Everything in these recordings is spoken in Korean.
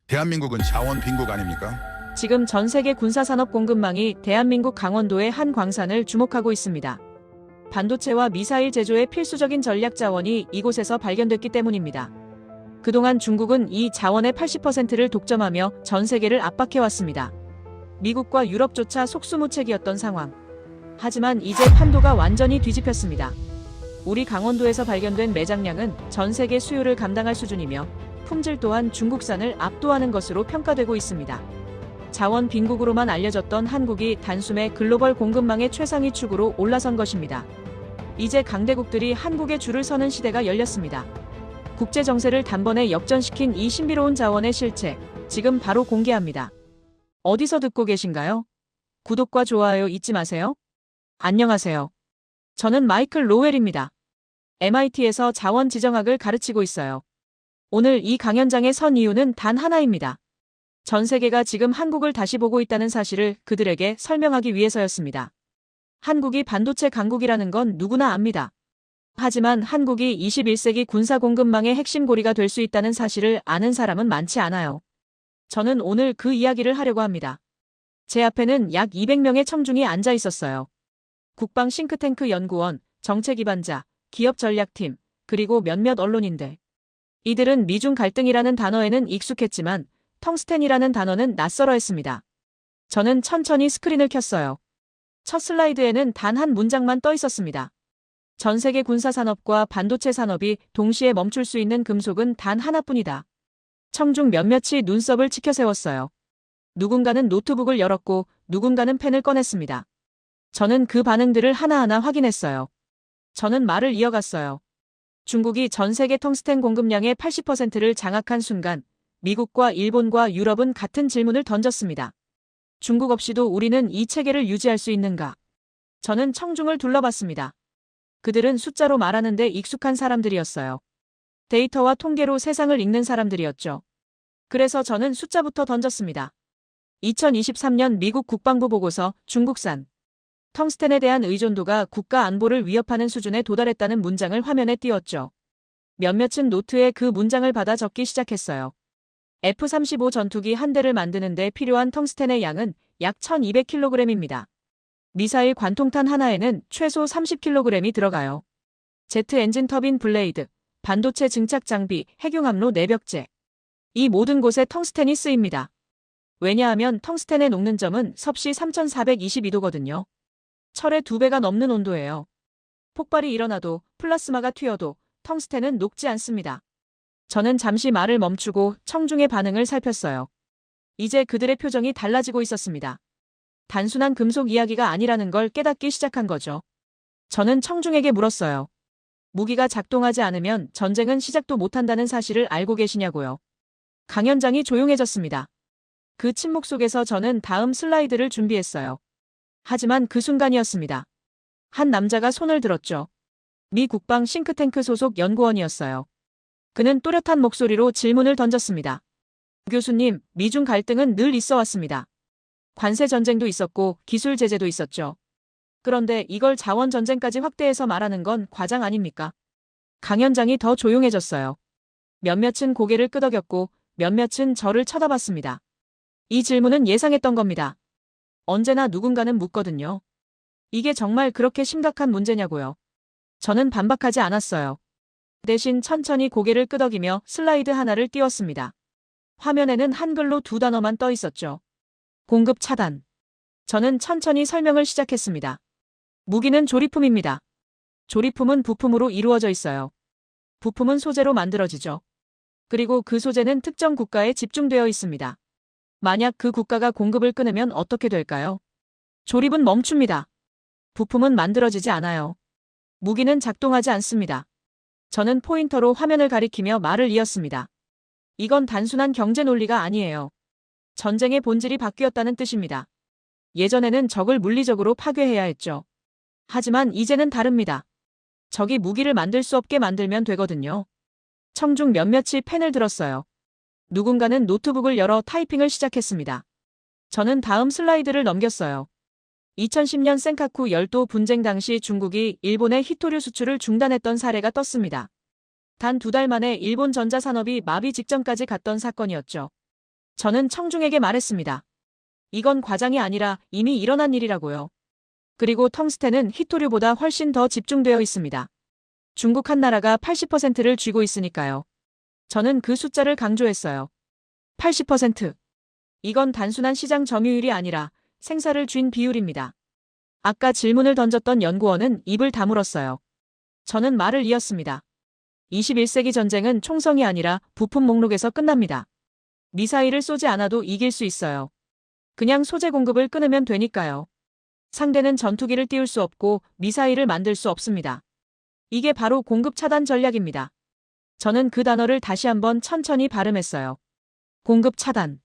대한민국은 자원 빈국 아닙니까? 지금 전 세계 군사산업 공급망이 대한민국 강원도의 한 광산을 주목하고 있습니다. 반도체와 미사일 제조의 필수적인 전략 자원이 이곳에서 발견됐기 때문입니다. 그동안 중국은 이 자원의 80%를 독점하며 전 세계를 압박해왔습니다. 미국과 유럽조차 속수무책이었던 상황. 하지만 이제 판도가 완전히 뒤집혔습니다. 우리 강원도에서 발견된 매장량은 전 세계 수요를 감당할 수준이며 품질 또한 중국산을 압도하는 것으로 평가되고 있습니다. 자원 빈국으로만 알려졌던 한국이 단숨에 글로벌 공급망의 최상위 축으로 올라선 것입니다. 이제 강대국들이 한국에 줄을 서는 시대가 열렸습니다. 국제 정세를 단번에 역전시킨 이 신비로운 자원의 실체, 지금 바로 공개합니다. 어디서 듣고 계신가요? 구독과 좋아요 잊지 마세요. 안녕하세요. 저는 마이클 로웰입니다. MIT에서 자원 지정학을 가르치고 있어요. 오늘 이 강연장에 선 이유는 단 하나입니다. 전 세계가 지금 한국을 다시 보고 있다는 사실을 그들에게 설명하기 위해서였습니다. 한국이 반도체 강국이라는 건 누구나 압니다. 하지만 한국이 21세기 군사공급망의 핵심 고리가 될 수 있다는 사실을 아는 사람은 많지 않아요. 저는 오늘 그 이야기를 하려고 합니다. 제 앞에는 약 200명의 청중이 앉아 있었어요. 국방 싱크탱크 연구원, 정책 기반자, 기업 전략팀, 그리고 몇몇 언론인들. 이들은 미중 갈등이라는 단어에는 익숙했지만 텅스텐이라는 단어는 낯설어 했습니다. 저는 천천히 스크린을 켰어요. 첫 슬라이드에는 단 한 문장만 떠 있었습니다. 전 세계 군사산업과 반도체 산업이 동시에 멈출 수 있는 금속은 단 하나뿐이다. 청중 몇몇이 눈썹을 치켜세웠어요. 누군가는 노트북을 열었고 누군가는 펜을 꺼냈습니다. 저는 그 반응들을 하나하나 확인했어요. 저는 말을 이어갔어요. 중국이 전 세계 텅스텐 공급량의 80%를 장악한 순간 미국과 일본과 유럽은 같은 질문을 던졌습니다. 중국 없이도 우리는 이 체계를 유지할 수 있는가? 저는 청중을 둘러봤습니다. 그들은 숫자로 말하는데 익숙한 사람들이었어요. 데이터와 통계로 세상을 읽는 사람들이었죠. 그래서 저는 숫자부터 던졌습니다. 2023년 미국 국방부 보고서 중국산 텅스텐에 대한 의존도가 국가 안보를 위협하는 수준에 도달했다는 문장을 화면에 띄웠죠. 몇몇은 노트에 그 문장을 받아 적기 시작했어요. F-35 전투기 한 대를 만드는 데 필요한 텅스텐의 양은 약 1200kg입니다. 미사일 관통탄 하나에는 최소 30kg이 들어가요. 제트 엔진 터빈 블레이드, 반도체 증착 장비, 핵융합로 내벽재. 이 모든 곳에 텅스텐이 쓰입니다. 왜냐하면 텅스텐의 녹는 점은 섭씨 3422도거든요. 철의 2배가 넘는 온도예요. 폭발이 일어나도 플라스마가 튀어도 텅스텐은 녹지 않습니다. 저는 잠시 말을 멈추고 청중의 반응을 살폈어요. 이제 그들의 표정이 달라지고 있었습니다. 단순한 금속 이야기가 아니라는 걸 깨닫기 시작한 거죠. 저는 청중에게 물었어요. 무기가 작동하지 않으면 전쟁은 시작도 못한다는 사실을 알고 계시냐고요. 강연장이 조용해졌습니다. 그 침묵 속에서 저는 다음 슬라이드를 준비했어요. 하지만 그 순간이었습니다. 한 남자가 손을 들었죠. 미 국방 싱크탱크 소속 연구원이었어요. 그는 또렷한 목소리로 질문을 던졌습니다. 교수님, 미중 갈등은 늘 있어 왔습니다. 관세 전쟁도 있었고 기술 제재도 있었죠. 그런데 이걸 자원 전쟁까지 확대해서 말하는 건 과장 아닙니까? 강연장이 더 조용해졌어요. 몇몇은 고개를 끄덕였고 몇몇은 저를 쳐다봤습니다. 이 질문은 예상했던 겁니다. 언제나 누군가는 묻거든요. 이게 정말 그렇게 심각한 문제냐고요. 저는 반박하지 않았어요. 대신 천천히 고개를 끄덕이며 슬라이드 하나를 띄웠습니다. 화면에는 한글로 2단어만 떠 있었죠. 공급 차단. 저는 천천히 설명을 시작했습니다. 무기는 조립품입니다. 조립품은 부품으로 이루어져 있어요. 부품은 소재로 만들어지죠. 그리고 그 소재는 특정 국가에 집중되어 있습니다. 만약 그 국가가 공급을 끊으면 어떻게 될까요? 조립은 멈춥니다. 부품은 만들어지지 않아요. 무기는 작동하지 않습니다. 저는 포인터로 화면을 가리키며 말을 이었습니다. 이건 단순한 경제 논리가 아니에요. 전쟁의 본질이 바뀌었다는 뜻입니다. 예전에는 적을 물리적으로 파괴해야 했죠. 하지만 이제는 다릅니다. 적이 무기를 만들 수 없게 만들면 되거든요. 청중 몇몇이 펜을 들었어요. 누군가는 노트북을 열어 타이핑을 시작했습니다. 저는 다음 슬라이드를 넘겼어요. 2010년 센카쿠 열도 분쟁 당시 중국이 일본의 히토류 수출을 중단했던 사례가 떴습니다. 단 2달 만에 일본 전자산업이 마비 직전까지 갔던 사건이었죠. 저는 청중에게 말했습니다. 이건 과장이 아니라 이미 일어난 일이라고요. 그리고 텅스텐은 히토류보다 훨씬 더 집중되어 있습니다. 중국 한 나라가 80%를 쥐고 있으니까요. 저는 그 숫자를 강조했어요. 80%. 이건 단순한 시장 점유율이 아니라 생사를 쥔 비율입니다. 아까 질문을 던졌던 연구원은 입을 다물었어요. 저는 말을 이었습니다. 21세기 전쟁은 총성이 아니라 부품 목록에서 끝납니다. 미사일을 쏘지 않아도 이길 수 있어요. 그냥 소재 공급을 끊으면 되니까요. 상대는 전투기를 띄울 수 없고 미사일을 만들 수 없습니다. 이게 바로 공급 차단 전략입니다. 저는 그 단어를 다시 한번 천천히 발음했어요. 공급 차단.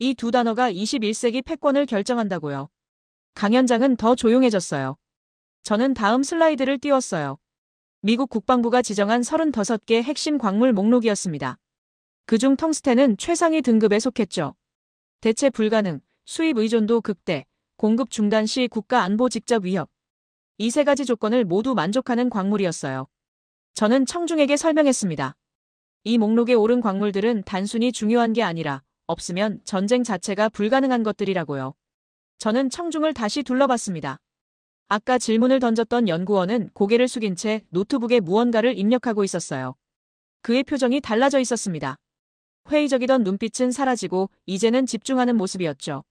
이 두 단어가 21세기 패권을 결정한다고요. 강연장은 더 조용해졌어요. 저는 다음 슬라이드를 띄웠어요. 미국 국방부가 지정한 35개 핵심 광물 목록이었습니다. 그중 텅스텐은 최상위 등급에 속했죠. 대체 불가능, 수입 의존도 극대, 공급 중단 시 국가 안보 직접 위협. 이 세 가지 조건을 모두 만족하는 광물이었어요. 저는 청중에게 설명했습니다. 이 목록에 오른 광물들은 단순히 중요한 게 아니라 없으면 전쟁 자체가 불가능한 것들이라고요. 저는 청중을 다시 둘러봤습니다. 아까 질문을 던졌던 연구원은 고개를 숙인 채 노트북에 무언가를 입력하고 있었어요. 그의 표정이 달라져 있었습니다. 회의적이던 눈빛은 사라지고 이제는 집중하는 모습이었죠.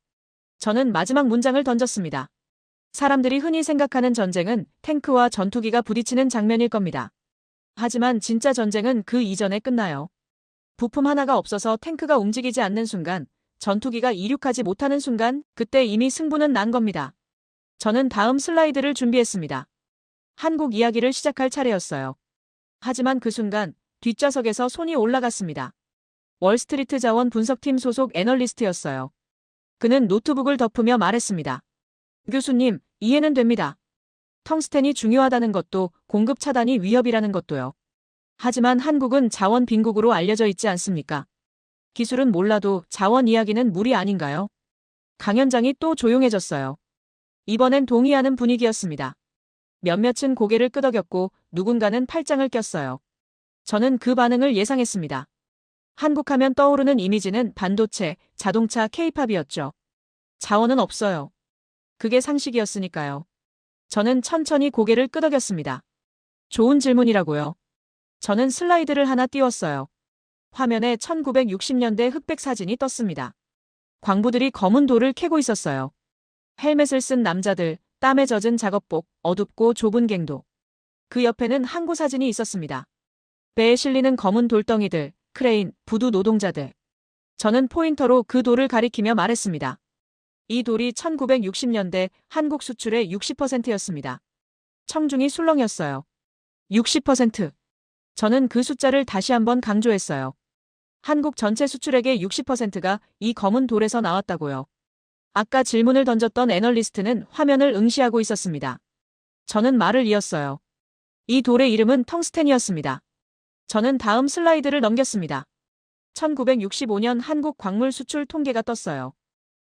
저는 마지막 문장을 던졌습니다. 사람들이 흔히 생각하는 전쟁은 탱크와 전투기가 부딪히는 장면일 겁니다. 하지만 진짜 전쟁은 그 이전에 끝나요. 부품 하나가 없어서 탱크가 움직이지 않는 순간, 전투기가 이륙하지 못하는 순간, 그때 이미 승부는 난 겁니다. 저는 다음 슬라이드를 준비했습니다. 한국 이야기를 시작할 차례였어요. 하지만 그 순간 뒷좌석에서 손이 올라갔습니다. 월스트리트 자원 분석팀 소속 애널리스트였어요. 그는 노트북을 덮으며 말했습니다. 교수님, 이해는 됩니다. 텅스텐이 중요하다는 것도 공급 차단이 위협이라는 것도요. 하지만 한국은 자원 빈국으로 알려져 있지 않습니까? 기술은 몰라도 자원 이야기는 무리 아닌가요? 강연장이 또 조용해졌어요. 이번엔 동의하는 분위기였습니다. 몇몇은 고개를 끄덕였고 누군가는 팔짱을 꼈어요. 저는 그 반응을 예상했습니다. 한국하면 떠오르는 이미지는 반도체, 자동차, K-팝이었죠. 자원은 없어요. 그게 상식이었으니까요. 저는 천천히 고개를 끄덕였습니다. 좋은 질문이라고요. 저는 슬라이드를 하나 띄웠어요. 화면에 1960년대 흑백 사진이 떴습니다. 광부들이 검은 돌을 캐고 있었어요. 헬멧을 쓴 남자들, 땀에 젖은 작업복, 어둡고 좁은 갱도. 그 옆에는 항구 사진이 있었습니다. 배에 실리는 검은 돌덩이들, 크레인, 부두 노동자들. 저는 포인터로 그 돌을 가리키며 말했습니다. 이 돌이 1960년대 한국 수출의 60%였습니다. 청중이 술렁였어요. 60%. 저는 그 숫자를 다시 한번 강조했어요. 한국 전체 수출액의 60%가 이 검은 돌에서 나왔다고요. 아까 질문을 던졌던 애널리스트는 화면을 응시하고 있었습니다. 저는 말을 이었어요. 이 돌의 이름은 텅스텐이었습니다. 저는 다음 슬라이드를 넘겼습니다. 1965년 한국 광물 수출 통계가 떴어요.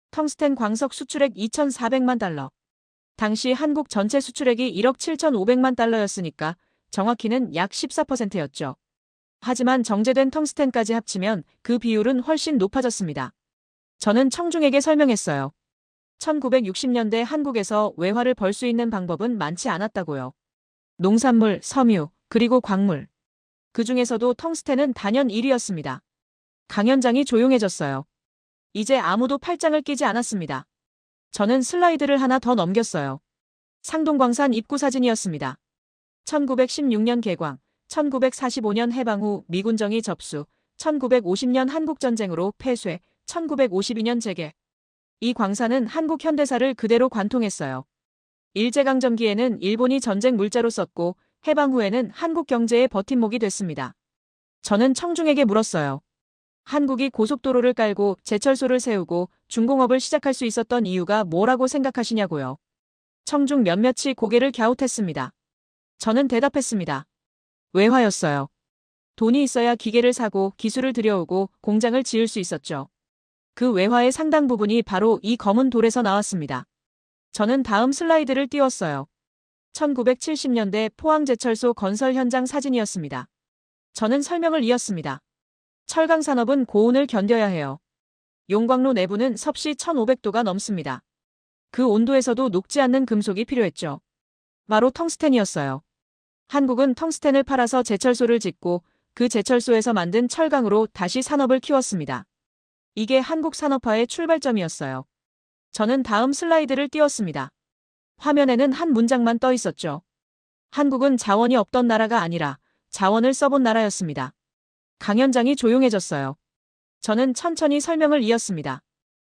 텅스텐 광석 수출액 2,400만 달러. 당시 한국 전체 수출액이 1억 7,500만 달러였으니까 정확히는 약 14%였죠. 하지만 정제된 텅스텐까지 합치면 그 비율은 훨씬 높아졌습니다. 저는 청중에게 설명했어요. 1960년대 한국에서 외화를 벌 수 있는 방법은 많지 않았다고요. 농산물, 섬유, 그리고 광물. 그 중에서도 텅스텐은 단연 1위였습니다. 강연장이 조용해졌어요. 이제 아무도 팔짱을 끼지 않았습니다. 저는 슬라이드를 하나 더 넘겼어요. 상동광산 입구 사진이었습니다. 1916년 개광, 1945년 해방 후 미군정이 접수, 1950년 한국전쟁으로 폐쇄, 1952년 재개. 이 광산은 한국 현대사를 그대로 관통했어요. 일제강점기에는 일본이 전쟁 물자로 썼고 해방 후에는 한국 경제의 버팀목이 됐습니다. 저는 청중에게 물었어요. 한국이 고속도로를 깔고 제철소를 세우고 중공업을 시작할 수 있었던 이유가 뭐라고 생각하시냐고요. 청중 몇몇이 고개를 갸웃했습니다. 저는 대답했습니다. 외화였어요. 돈이 있어야 기계를 사고 기술을 들여오고 공장을 지을 수 있었죠. 그 외화의 상당 부분이 바로 이 검은 돌에서 나왔습니다. 저는 다음 슬라이드를 띄웠어요. 1970년대 포항제철소 건설 현장 사진이었습니다. 저는 설명을 이었습니다. 철강 산업은 고온을 견뎌야 해요. 용광로 내부는 섭씨 1500도가 넘습니다. 그 온도에서도 녹지 않는 금속이 필요했죠. 바로 텅스텐이었어요. 한국은 텅스텐을 팔아서 제철소를 짓고 그 제철소에서 만든 철강으로 다시 산업을 키웠습니다. 이게 한국 산업화의 출발점이었어요. 저는 다음 슬라이드를 띄웠습니다. 화면에는 한 문장만 떠 있었죠. 한국은 자원이 없던 나라가 아니라 자원을 써본 나라였습니다. 강연장이 조용해졌어요. 저는 천천히 설명을 이었습니다.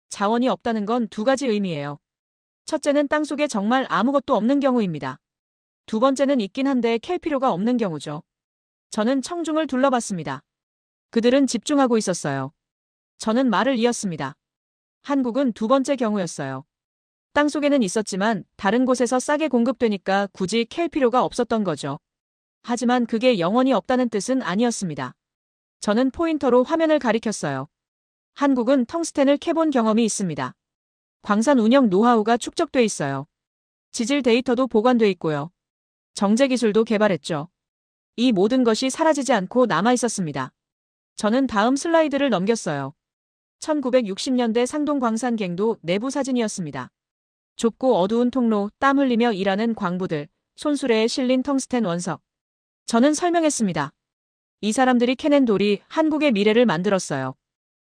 자원이 없다는 건 두 가지 의미예요. 첫째는 땅속에 정말 아무것도 없는 경우입니다. 두 번째는 있긴 한데 캘 필요가 없는 경우죠. 저는 청중을 둘러봤습니다. 그들은 집중하고 있었어요. 저는 말을 이었습니다. 한국은 두 번째 경우였어요. 땅속에는 있었지만 다른 곳에서 싸게 공급되니까 굳이 캘 필요가 없었던 거죠. 하지만 그게 영원히 없다는 뜻은 아니었습니다. 저는 포인터로 화면을 가리켰어요. 한국은 텅스텐을 캐본 경험이 있습니다. 광산 운영 노하우가 축적돼 있어요. 지질 데이터도 보관돼 있고요. 정제 기술도 개발했죠. 이 모든 것이 사라지지 않고 남아 있었습니다. 저는 다음 슬라이드를 넘겼어요. 1960년대 상동 광산갱도 내부 사진이었습니다. 좁고 어두운 통로, 땀 흘리며 일하는 광부들, 손수레에 실린 텅스텐 원석. 저는 설명했습니다. 이 사람들이 캐낸 돌이 한국의 미래를 만들었어요.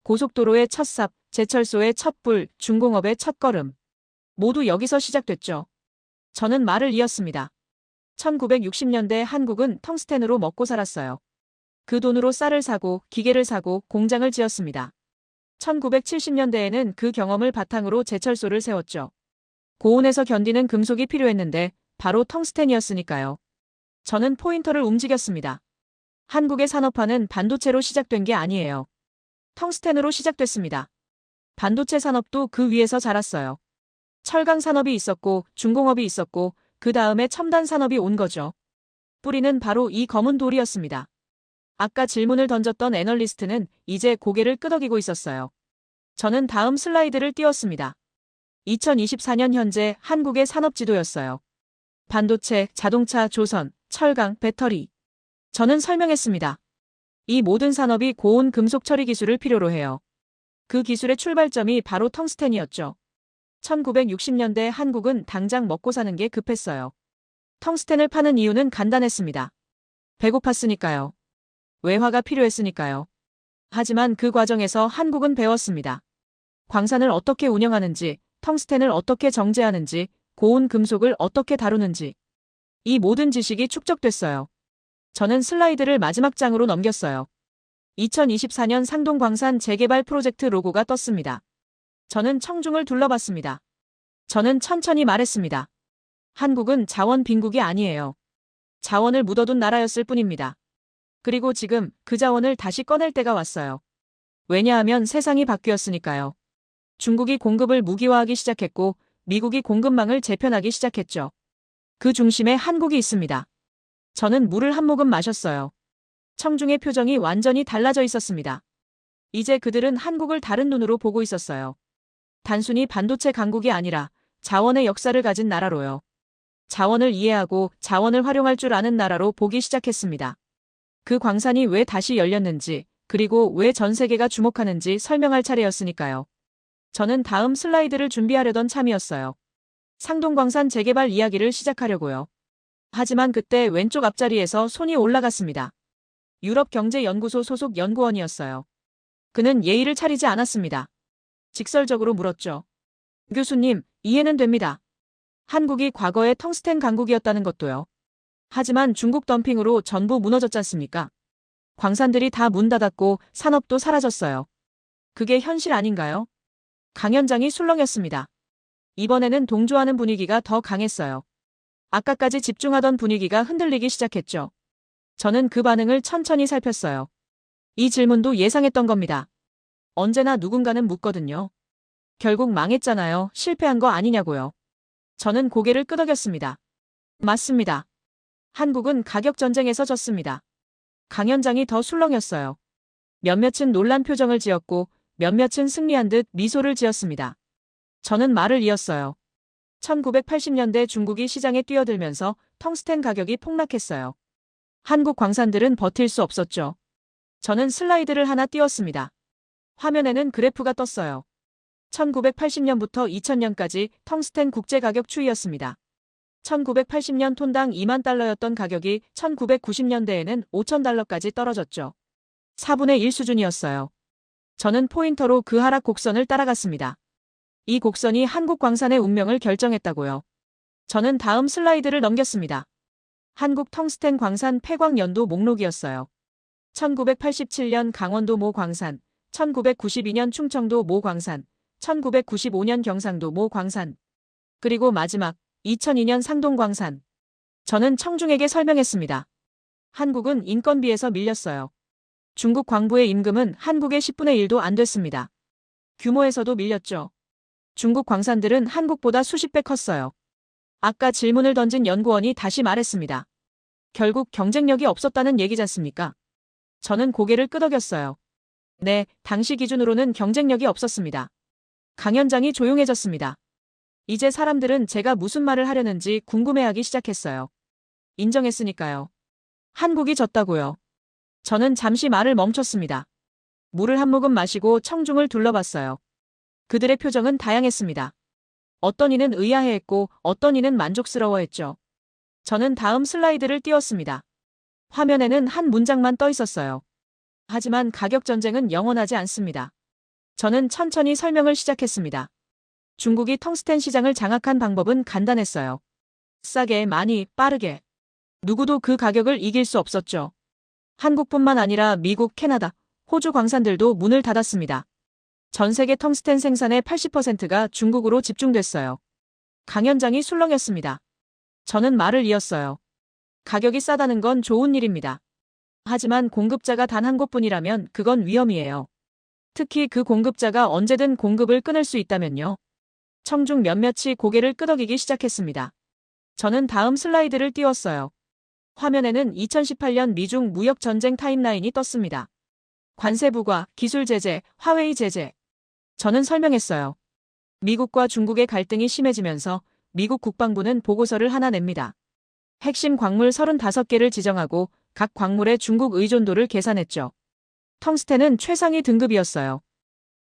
고속도로의 첫 삽, 제철소의 첫 불, 중공업의 첫 걸음. 모두 여기서 시작됐죠. 저는 말을 이었습니다. 1960년대 한국은 텅스텐으로 먹고 살았어요. 그 돈으로 쌀을 사고 기계를 사고 공장을 지었습니다. 1970년대에는 그 경험을 바탕으로 제철소를 세웠죠. 고온에서 견디는 금속이 필요했는데 바로 텅스텐이었으니까요. 저는 포인터를 움직였습니다. 한국의 산업화는 반도체로 시작된 게 아니에요. 텅스텐으로 시작됐습니다. 반도체 산업도 그 위에서 자랐어요. 철강 산업이 있었고 중공업이 있었고 그 다음에 첨단 산업이 온 거죠. 뿌리는 바로 이 검은 돌이었습니다. 아까 질문을 던졌던 애널리스트는 이제 고개를 끄덕이고 있었어요. 저는 다음 슬라이드를 띄웠습니다. 2024년 현재 한국의 산업 지도였어요. 반도체, 자동차, 조선, 철강, 배터리. 저는 설명했습니다. 이 모든 산업이 고온 금속 처리 기술을 필요로 해요. 그 기술의 출발점이 바로 텅스텐이었죠. 1960년대 한국은 당장 먹고 사는 게 급했어요. 텅스텐을 파는 이유는 간단했습니다. 배고팠으니까요. 외화가 필요했으니까요. 하지만 그 과정에서 한국은 배웠습니다. 광산을 어떻게 운영하는지, 텅스텐을 어떻게 정제하는지, 고온 금속을 어떻게 다루는지. 이 모든 지식이 축적됐어요. 저는 슬라이드를 마지막 장으로 넘겼어요. 2024년 상동광산 재개발 프로젝트 로고가 떴습니다. 저는 청중을 둘러봤습니다. 저는 천천히 말했습니다. 한국은 자원 빈국이 아니에요. 자원을 묻어둔 나라였을 뿐입니다. 그리고 지금 그 자원을 다시 꺼낼 때가 왔어요. 왜냐하면 세상이 바뀌었으니까요. 중국이 공급을 무기화하기 시작했고 미국이 공급망을 재편하기 시작했죠. 그 중심에 한국이 있습니다. 저는 물을 한 모금 마셨어요. 청중의 표정이 완전히 달라져 있었습니다. 이제 그들은 한국을 다른 눈으로 보고 있었어요. 단순히 반도체 강국이 아니라 자원의 역사를 가진 나라로요. 자원을 이해하고 자원을 활용할 줄 아는 나라로 보기 시작했습니다. 그 광산이 왜 다시 열렸는지, 그리고 왜 전 세계가 주목하는지 설명할 차례였으니까요. 저는 다음 슬라이드를 준비하려던 참이었어요. 상동광산 재개발 이야기를 시작하려고요. 하지만 그때 왼쪽 앞자리에서 손이 올라갔습니다. 유럽경제연구소 소속 연구원이었어요. 그는 예의를 차리지 않았습니다. 직설적으로 물었죠. 교수님, 이해는 됩니다. 한국이 과거에 텅스텐 강국이었다는 것도요. 하지만 중국 덤핑으로 전부 무너졌지 않습니까? 광산들이 다 문 닫았고 산업도 사라졌어요. 그게 현실 아닌가요? 강연장이 술렁였습니다. 이번에는 동조하는 분위기가 더 강했어요. 아까까지 집중하던 분위기가 흔들리기 시작했죠. 저는 그 반응을 천천히 살폈어요. 이 질문도 예상했던 겁니다. 언제나 누군가는 묻거든요. 결국 망했잖아요. 실패한 거 아니냐고요. 저는 고개를 끄덕였습니다. 맞습니다. 한국은 가격 전쟁에서 졌습니다. 강연장이 더 술렁였어요. 몇몇은 놀란 표정을 지었고 몇몇은 승리한 듯 미소를 지었습니다. 저는 말을 이었어요. 1980년대 중국이 시장에 뛰어들면서 텅스텐 가격이 폭락했어요. 한국 광산들은 버틸 수 없었죠. 저는 슬라이드를 하나 띄웠습니다. 화면에는 그래프가 떴어요. 1980년부터 2000년까지 텅스텐 국제 가격 추이였습니다. 1980년 톤당 2만 달러였던 가격이 1990년대에는 5천 달러까지 떨어졌죠. 4분의 1 수준이었어요. 저는 포인터로 그 하락 곡선을 따라갔습니다. 이 곡선이 한국광산의 운명을 결정했다고요. 저는 다음 슬라이드를 넘겼습니다. 한국 텅스텐 광산 폐광 연도 목록이었어요. 1987년 강원도 모 광산, 1992년 충청도 모 광산, 1995년 경상도 모 광산, 그리고 마지막 2002년 상동 광산. 저는 청중에게 설명했습니다. 한국은 인건비에서 밀렸어요. 중국 광부의 임금은 한국의 10분의 1도 안 됐습니다. 규모에서도 밀렸죠. 중국 광산들은 한국보다 수십 배 컸어요. 아까 질문을 던진 연구원이 다시 말했습니다. 결국 경쟁력이 없었다는 얘기잖습니까? 저는 고개를 끄덕였어요. 네, 당시 기준으로는 경쟁력이 없었습니다. 강연장이 조용해졌습니다. 이제 사람들은 제가 무슨 말을 하려는지 궁금해하기 시작했어요. 인정했으니까요. 한국이 졌다고요. 저는 잠시 말을 멈췄습니다. 물을 한 모금 마시고 청중을 둘러봤어요. 그들의 표정은 다양했습니다. 어떤 이는 의아해했고 어떤 이는 만족스러워했죠. 저는 다음 슬라이드를 띄웠습니다. 화면에는 한 문장만 떠 있었어요. 하지만 가격 전쟁은 영원하지 않습니다. 저는 천천히 설명을 시작했습니다. 중국이 텅스텐 시장을 장악한 방법은 간단했어요. 싸게, 많이, 빠르게. 누구도 그 가격을 이길 수 없었죠. 한국뿐만 아니라 미국, 캐나다, 호주 광산들도 문을 닫았습니다. 전 세계 텅스텐 생산의 80%가 중국으로 집중됐어요. 강연장이 술렁였습니다. 저는 말을 이었어요. 가격이 싸다는 건 좋은 일입니다. 하지만 공급자가 단 한 곳뿐이라면 그건 위험이에요. 특히 그 공급자가 언제든 공급을 끊을 수 있다면요. 청중 몇몇이 고개를 끄덕이기 시작했습니다. 저는 다음 슬라이드를 띄웠어요. 화면에는 2018년 미중 무역 전쟁 타임라인이 떴습니다. 관세 부과, 기술 제재, 화웨이 제재. 저는 설명했어요. 미국과 중국의 갈등이 심해지면서 미국 국방부는 보고서를 하나 냅니다. 핵심 광물 35개를 지정하고 각 광물의 중국 의존도를 계산했죠. 텅스텐은 최상위 등급이었어요.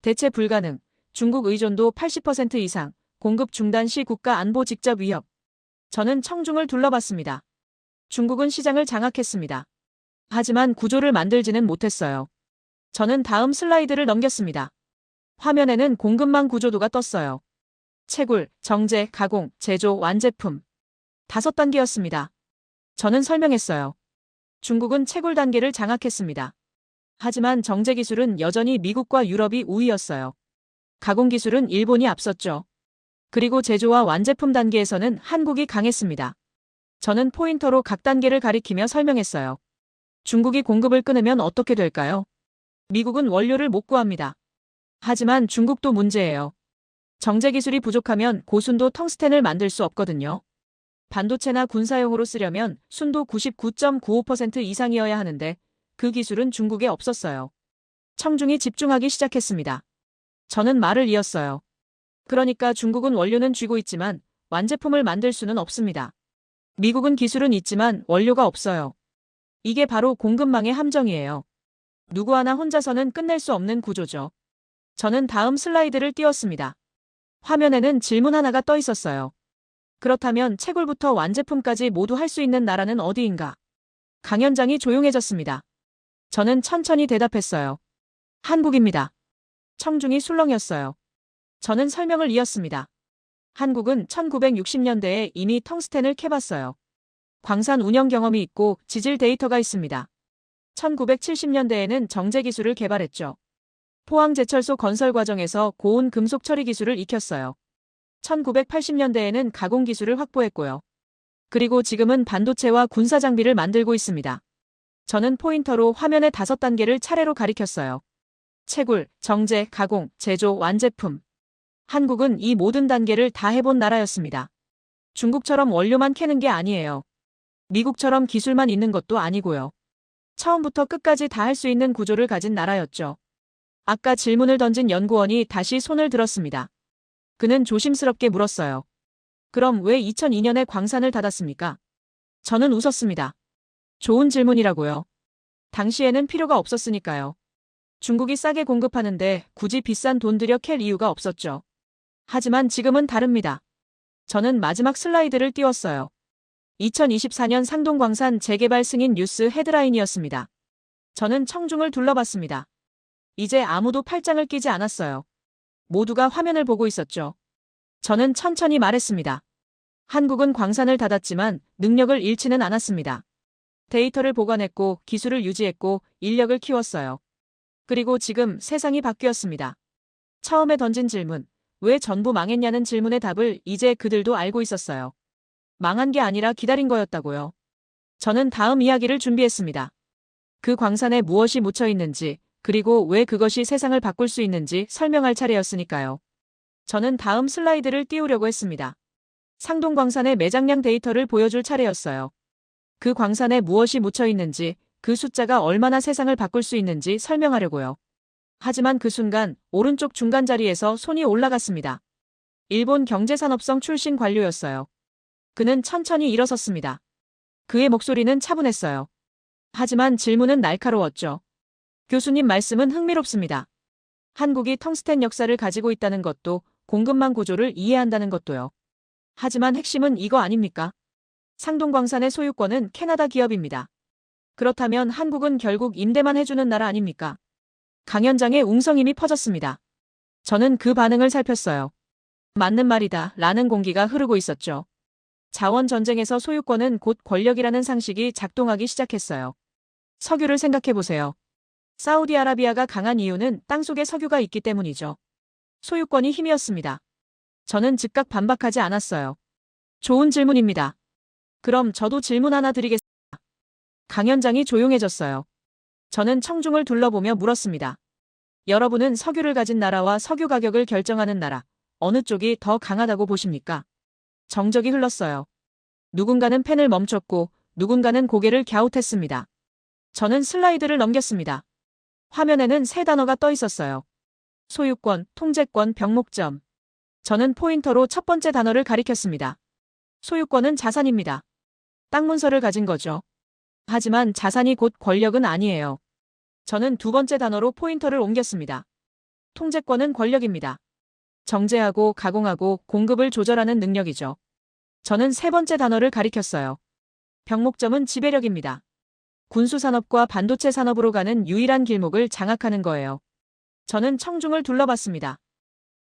대체 불가능, 중국 의존도 80% 이상, 공급 중단 시 국가 안보 직접 위협. 저는 청중을 둘러봤습니다. 중국은 시장을 장악했습니다. 하지만 구조를 만들지는 못했어요. 저는 다음 슬라이드를 넘겼습니다. 화면에는 공급망 구조도가 떴어요. 채굴, 정제, 가공, 제조, 완제품. 5단계였습니다. 저는 설명했어요. 중국은 채굴 단계를 장악했습니다. 하지만 정제 기술은 여전히 미국과 유럽이 우위였어요. 가공 기술은 일본이 앞섰죠. 그리고 제조와 완제품 단계에서는 한국이 강했습니다. 저는 포인터로 각 단계를 가리키며 설명했어요. 중국이 공급을 끊으면 어떻게 될까요? 미국은 원료를 못 구합니다. 하지만 중국도 문제예요. 정제 기술이 부족하면 고순도 텅스텐을 만들 수 없거든요. 반도체나 군사용으로 쓰려면 순도 99.95% 이상이어야 하는데 그 기술은 중국에 없었어요. 청중이 집중하기 시작했습니다. 저는 말을 이었어요. 그러니까 중국은 원료는 쥐고 있지만 완제품을 만들 수는 없습니다. 미국은 기술은 있지만 원료가 없어요. 이게 바로 공급망의 함정이에요. 누구 하나 혼자서는 끝낼 수 없는 구조죠. 저는 다음 슬라이드를 띄웠습니다. 화면에는 질문 하나가 떠 있었어요. 그렇다면 채굴부터 완제품까지 모두 할 수 있는 나라는 어디인가? 강연장이 조용해졌습니다. 저는 천천히 대답했어요. 한국입니다. 청중이 술렁였어요. 저는 설명을 이었습니다. 한국은 1960년대에 이미 텅스텐을 캐봤어요. 광산 운영 경험이 있고 지질 데이터가 있습니다. 1970년대에는 정제 기술을 개발했죠. 포항제철소 건설 과정에서 고온 금속 처리 기술을 익혔어요. 1980년대에는 가공 기술을 확보했고요. 그리고 지금은 반도체와 군사 장비를 만들고 있습니다. 저는 포인터로 화면의 5단계를 차례로 가리켰어요. 채굴, 정제, 가공, 제조, 완제품. 한국은 이 모든 단계를 다 해본 나라였습니다. 중국처럼 원료만 캐는 게 아니에요. 미국처럼 기술만 있는 것도 아니고요. 처음부터 끝까지 다 할 수 있는 구조를 가진 나라였죠. 아까 질문을 던진 연구원이 다시 손을 들었습니다. 그는 조심스럽게 물었어요. 그럼 왜 2002년에 광산을 닫았습니까? 저는 웃었습니다. 좋은 질문이라고요. 당시에는 필요가 없었으니까요. 중국이 싸게 공급하는데 굳이 비싼 돈 들여 캘 이유가 없었죠. 하지만 지금은 다릅니다. 저는 마지막 슬라이드를 띄웠어요. 2024년 상동광산 재개발 승인 뉴스 헤드라인이었습니다. 저는 청중을 둘러봤습니다. 이제 아무도 팔짱을 끼지 않았어요. 모두가 화면을 보고 있었죠. 저는 천천히 말했습니다. 한국은 광산을 닫았지만 능력을 잃지는 않았습니다. 데이터를 보관했고 기술을 유지했고 인력을 키웠어요. 그리고 지금 세상이 바뀌었습니다. 처음에 던진 질문, 왜 전부 망했냐는 질문의 답을 이제 그들도 알고 있었어요. 망한 게 아니라 기다린 거였다고요. 저는 다음 이야기를 준비했습니다. 그 광산에 무엇이 묻혀 있는지, 그리고 왜 그것이 세상을 바꿀 수 있는지 설명할 차례였으니까요. 저는 다음 슬라이드를 띄우려고 했습니다. 상동광산의 매장량 데이터를 보여줄 차례였어요. 그 광산에 무엇이 묻혀 있는지, 그 숫자가 얼마나 세상을 바꿀 수 있는지 설명하려고요. 하지만 그 순간 오른쪽 중간 자리에서 손이 올라갔습니다. 일본 경제산업성 출신 관료였어요. 그는 천천히 일어섰습니다. 그의 목소리는 차분했어요. 하지만 질문은 날카로웠죠. 교수님 말씀은 흥미롭습니다. 한국이 텅스텐 역사를 가지고 있다는 것도 공급망 구조를 이해한다는 것도요. 하지만 핵심은 이거 아닙니까? 상동광산의 소유권은 캐나다 기업입니다. 그렇다면 한국은 결국 임대만 해주는 나라 아닙니까? 강연장에 웅성임이 퍼졌습니다. 저는 그 반응을 살폈어요. 맞는 말이다 라는 공기가 흐르고 있었죠. 자원 전쟁에서 소유권은 곧 권력이라는 상식이 작동하기 시작했어요. 석유를 생각해보세요. 사우디아라비아가 강한 이유는 땅속에 석유가 있기 때문이죠. 소유권이 힘이었습니다. 저는 즉각 반박하지 않았어요. 좋은 질문입니다. 그럼 저도 질문 하나 드리겠습니다. 강연장이 조용해졌어요. 저는 청중을 둘러보며 물었습니다. 여러분은 석유를 가진 나라와 석유 가격을 결정하는 나라, 어느 쪽이 더 강하다고 보십니까? 정적이 흘렀어요. 누군가는 펜을 멈췄고 누군가는 고개를 갸웃했습니다. 저는 슬라이드를 넘겼습니다. 화면에는 세 단어가 떠 있었어요. 소유권, 통제권, 병목점. 저는 포인터로 첫 번째 단어를 가리켰습니다. 소유권은 자산입니다. 땅 문서를 가진 거죠. 하지만 자산이 곧 권력은 아니에요. 저는 두 번째 단어로 포인터를 옮겼습니다. 통제권은 권력입니다. 정제하고 가공하고 공급을 조절하는 능력이죠. 저는 세 번째 단어를 가리켰어요. 병목점은 지배력입니다. 군수산업과 반도체 산업으로 가는 유일한 길목을 장악하는 거예요. 저는 청중을 둘러봤습니다.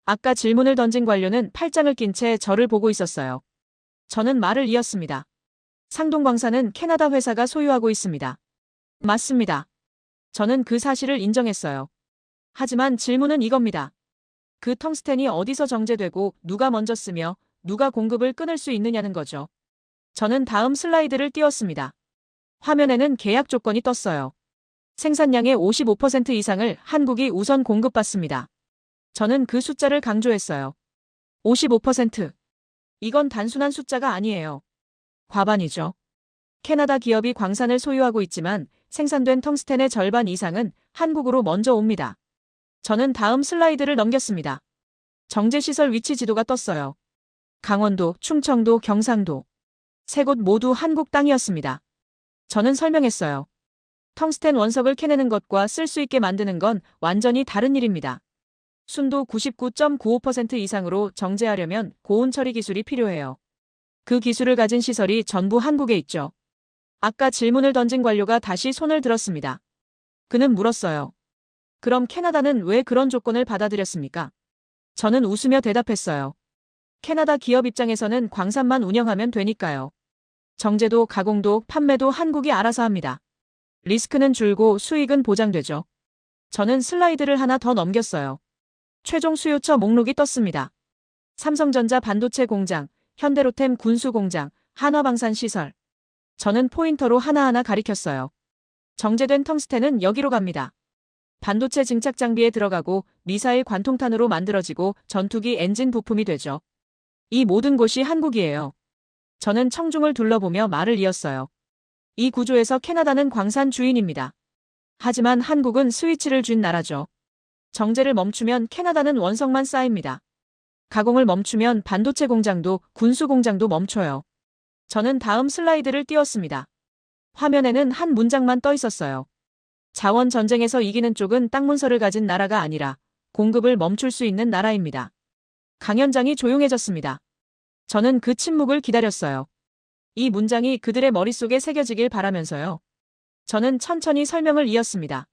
아까 질문을 던진 관료는 팔짱을 낀 채 저를 보고 있었어요. 저는 말을 이었습니다. 상동광산은 캐나다 회사가 소유하고 있습니다. 맞습니다. 저는 그 사실을 인정했어요. 하지만 질문은 이겁니다. 그 텅스텐이 어디서 정제되고 누가 먼저 쓰며 누가 공급을 끊을 수 있느냐는 거죠. 저는 다음 슬라이드를 띄웠습니다. 화면에는 계약 조건이 떴어요. 생산량의 55% 이상을 한국이 우선 공급받습니다. 저는 그 숫자를 강조했어요. 55%. 이건 단순한 숫자가 아니에요. 과반이죠. 캐나다 기업이 광산을 소유하고 있지만 생산된 텅스텐의 절반 이상은 한국으로 먼저 옵니다. 저는 다음 슬라이드를 넘겼습니다. 정제시설 위치 지도가 떴어요. 강원도, 충청도, 경상도. 세 곳 모두 한국 땅이었습니다. 저는 설명했어요. 텅스텐 원석을 캐내는 것과 쓸 수 있게 만드는 건 완전히 다른 일입니다. 순도 99.95% 이상으로 정제하려면 고온 처리 기술이 필요해요. 그 기술을 가진 시설이 전부 한국에 있죠. 아까 질문을 던진 관료가 다시 손을 들었습니다. 그는 물었어요. 그럼 캐나다는 왜 그런 조건을 받아들였습니까? 저는 웃으며 대답했어요. 캐나다 기업 입장에서는 광산만 운영하면 되니까요. 정제도, 가공도, 판매도 한국이 알아서 합니다. 리스크는 줄고 수익은 보장되죠. 저는 슬라이드를 하나 더 넘겼어요. 최종 수요처 목록이 떴습니다. 삼성전자 반도체 공장, 현대로템 군수 공장, 한화방산 시설. 저는 포인터로 하나하나 가리켰어요. 정제된 텅스텐은 여기로 갑니다. 반도체 증착 장비에 들어가고 미사일 관통탄으로 만들어지고 전투기 엔진 부품이 되죠. 이 모든 곳이 한국이에요. 저는 청중을 둘러보며 말을 이었어요. 이 구조에서 캐나다는 광산 주인입니다. 하지만 한국은 스위치를 쥔 나라죠. 정제를 멈추면 캐나다는 원석만 쌓입니다. 가공을 멈추면 반도체 공장도 군수 공장도 멈춰요. 저는 다음 슬라이드를 띄웠습니다. 화면에는 한 문장만 떠 있었어요. 자원 전쟁에서 이기는 쪽은 땅 문서를 가진 나라가 아니라 공급을 멈출 수 있는 나라입니다. 강연장이 조용해졌습니다. 저는 그 침묵을 기다렸어요. 이 문장이 그들의 머릿속에 새겨지길 바라면서요. 저는 천천히 설명을 이었습니다.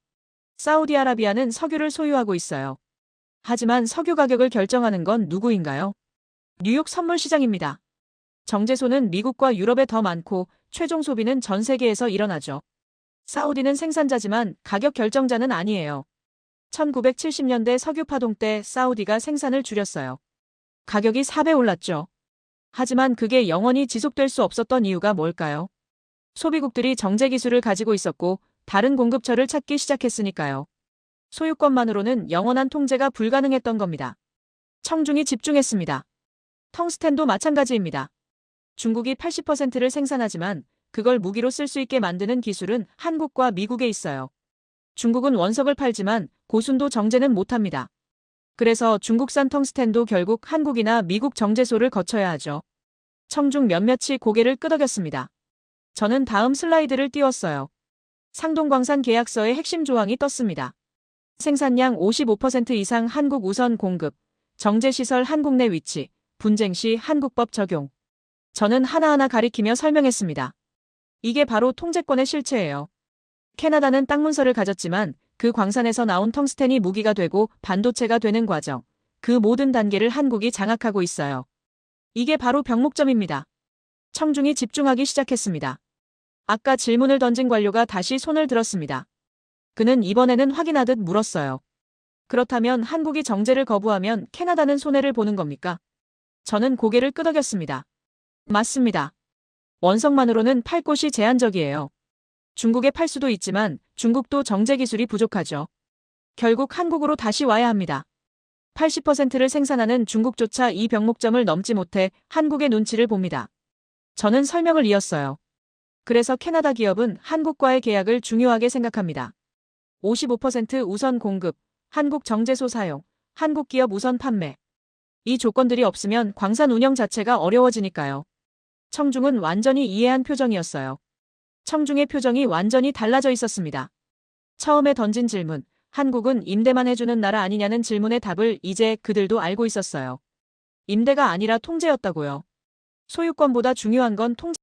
사우디아라비아는 석유를 소유하고 있어요. 하지만 석유 가격을 결정하는 건 누구인가요? 뉴욕 선물 시장입니다. 정제소는 미국과 유럽에 더 많고 최종 소비는 전 세계에서 일어나죠. 사우디는 생산자지만 가격 결정자는 아니에요. 1970년대 석유 파동 때 사우디가 생산을 줄였어요. 가격이 4배 올랐죠. 하지만 그게 영원히 지속될 수 없었던 이유가 뭘까요? 소비국들이 정제 기술을 가지고 있었고 다른 공급처를 찾기 시작했으니까요. 소유권만으로는 영원한 통제가 불가능했던 겁니다. 청중이 집중했습니다. 텅스텐도 마찬가지입니다. 중국이 80%를 생산하지만 그걸 무기로 쓸 수 있게 만드는 기술은 한국과 미국에 있어요. 중국은 원석을 팔지만 고순도 정제는 못합니다. 그래서 중국산 텅스텐도 결국 한국이나 미국 정제소를 거쳐야 하죠. 청중 몇몇이 고개를 끄덕였습니다. 저는 다음 슬라이드를 띄웠어요. 상동광산 계약서의 핵심 조항이 떴습니다. 생산량 55% 이상 한국 우선 공급, 정제시설 한국 내 위치, 분쟁 시 한국법 적용. 저는 하나하나 가리키며 설명했습니다. 이게 바로 통제권의 실체예요. 캐나다는 땅 문서를 가졌지만 그 광산에서 나온 텅스텐이 무기가 되고 반도체가 되는 과정, 그 모든 단계를 한국이 장악하고 있어요. 이게 바로 병목점입니다. 청중이 집중하기 시작했습니다. 아까 질문을 던진 관료가 다시 손을 들었습니다. 그는 이번에는 확인하듯 물었어요. 그렇다면 한국이 정제를 거부하면 캐나다는 손해를 보는 겁니까? 저는 고개를 끄덕였습니다. 맞습니다. 원석만으로는 팔 곳이 제한적이에요. 중국에 팔 수도 있지만 중국도 정제 기술이 부족하죠. 결국 한국으로 다시 와야 합니다. 80%를 생산하는 중국조차 이 병목점을 넘지 못해 한국의 눈치를 봅니다. 저는 설명을 이었어요. 그래서 캐나다 기업은 한국과의 계약을 중요하게 생각합니다. 55% 우선 공급, 한국 정제소 사용, 한국 기업 우선 판매. 이 조건들이 없으면 광산 운영 자체가 어려워지니까요. 청중은 완전히 이해한 표정이었어요. 청중의 표정이 완전히 달라져 있었습니다. 처음에 던진 질문, 한국은 임대만 해주는 나라 아니냐는 질문의 답을 이제 그들도 알고 있었어요. 임대가 아니라 통제였다고요. 소유권보다 중요한 건 통제.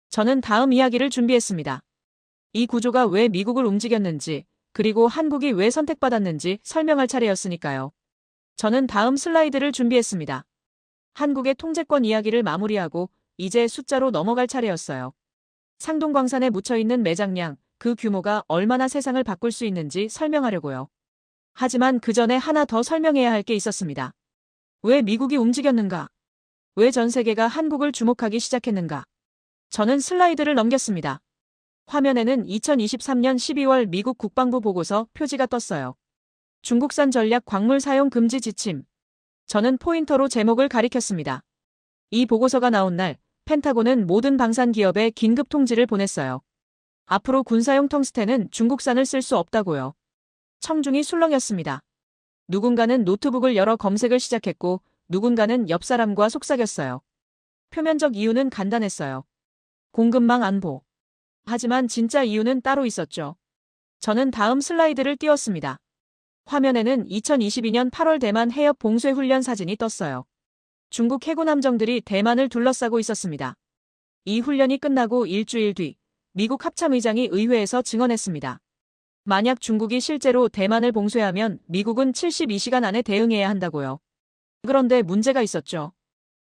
저는 다음 이야기를 준비했습니다. 이 구조가 왜 미국을 움직였는지, 그리고 한국이 왜 선택받았는지 설명할 차례였으니까요. 저는 다음 슬라이드를 준비했습니다. 한국의 통제권 이야기를 마무리하고 이제 숫자로 넘어갈 차례였어요. 상동광산에 묻혀있는 매장량, 그 규모가 얼마나 세상을 바꿀 수 있는지 설명하려고요. 하지만 그 전에 하나 더 설명해야 할 게 있었습니다. 왜 미국이 움직였는가? 왜 전 세계가 한국을 주목하기 시작했는가? 저는 슬라이드를 넘겼습니다. 화면에는 2023년 12월 미국 국방부 보고서 표지가 떴어요. 중국산 전략 광물 사용 금지 지침. 저는 포인터로 제목을 가리켰습니다. 이 보고서가 나온 날, 펜타곤은 모든 방산 기업에 긴급 통지를 보냈어요. 앞으로 군사용 텅스텐은 중국산을 쓸 수 없다고요. 청중이 술렁였습니다. 누군가는 노트북을 열어 검색을 시작했고 누군가는 옆 사람과 속삭였어요. 표면적 이유는 간단했어요. 공급망 안보. 하지만 진짜 이유는 따로 있었죠. 저는 다음 슬라이드를 띄웠습니다. 화면에는 2022년 8월 대만 해협 봉쇄 훈련 사진이 떴어요. 중국 해군 함정들이 대만을 둘러싸고 있었습니다. 이 훈련이 끝나고 일주일 뒤 미국 합참의장이 의회에서 증언했습니다. 만약 중국이 실제로 대만을 봉쇄하면 미국은 72시간 안에 대응해야 한다고요. 그런데 문제가 있었죠.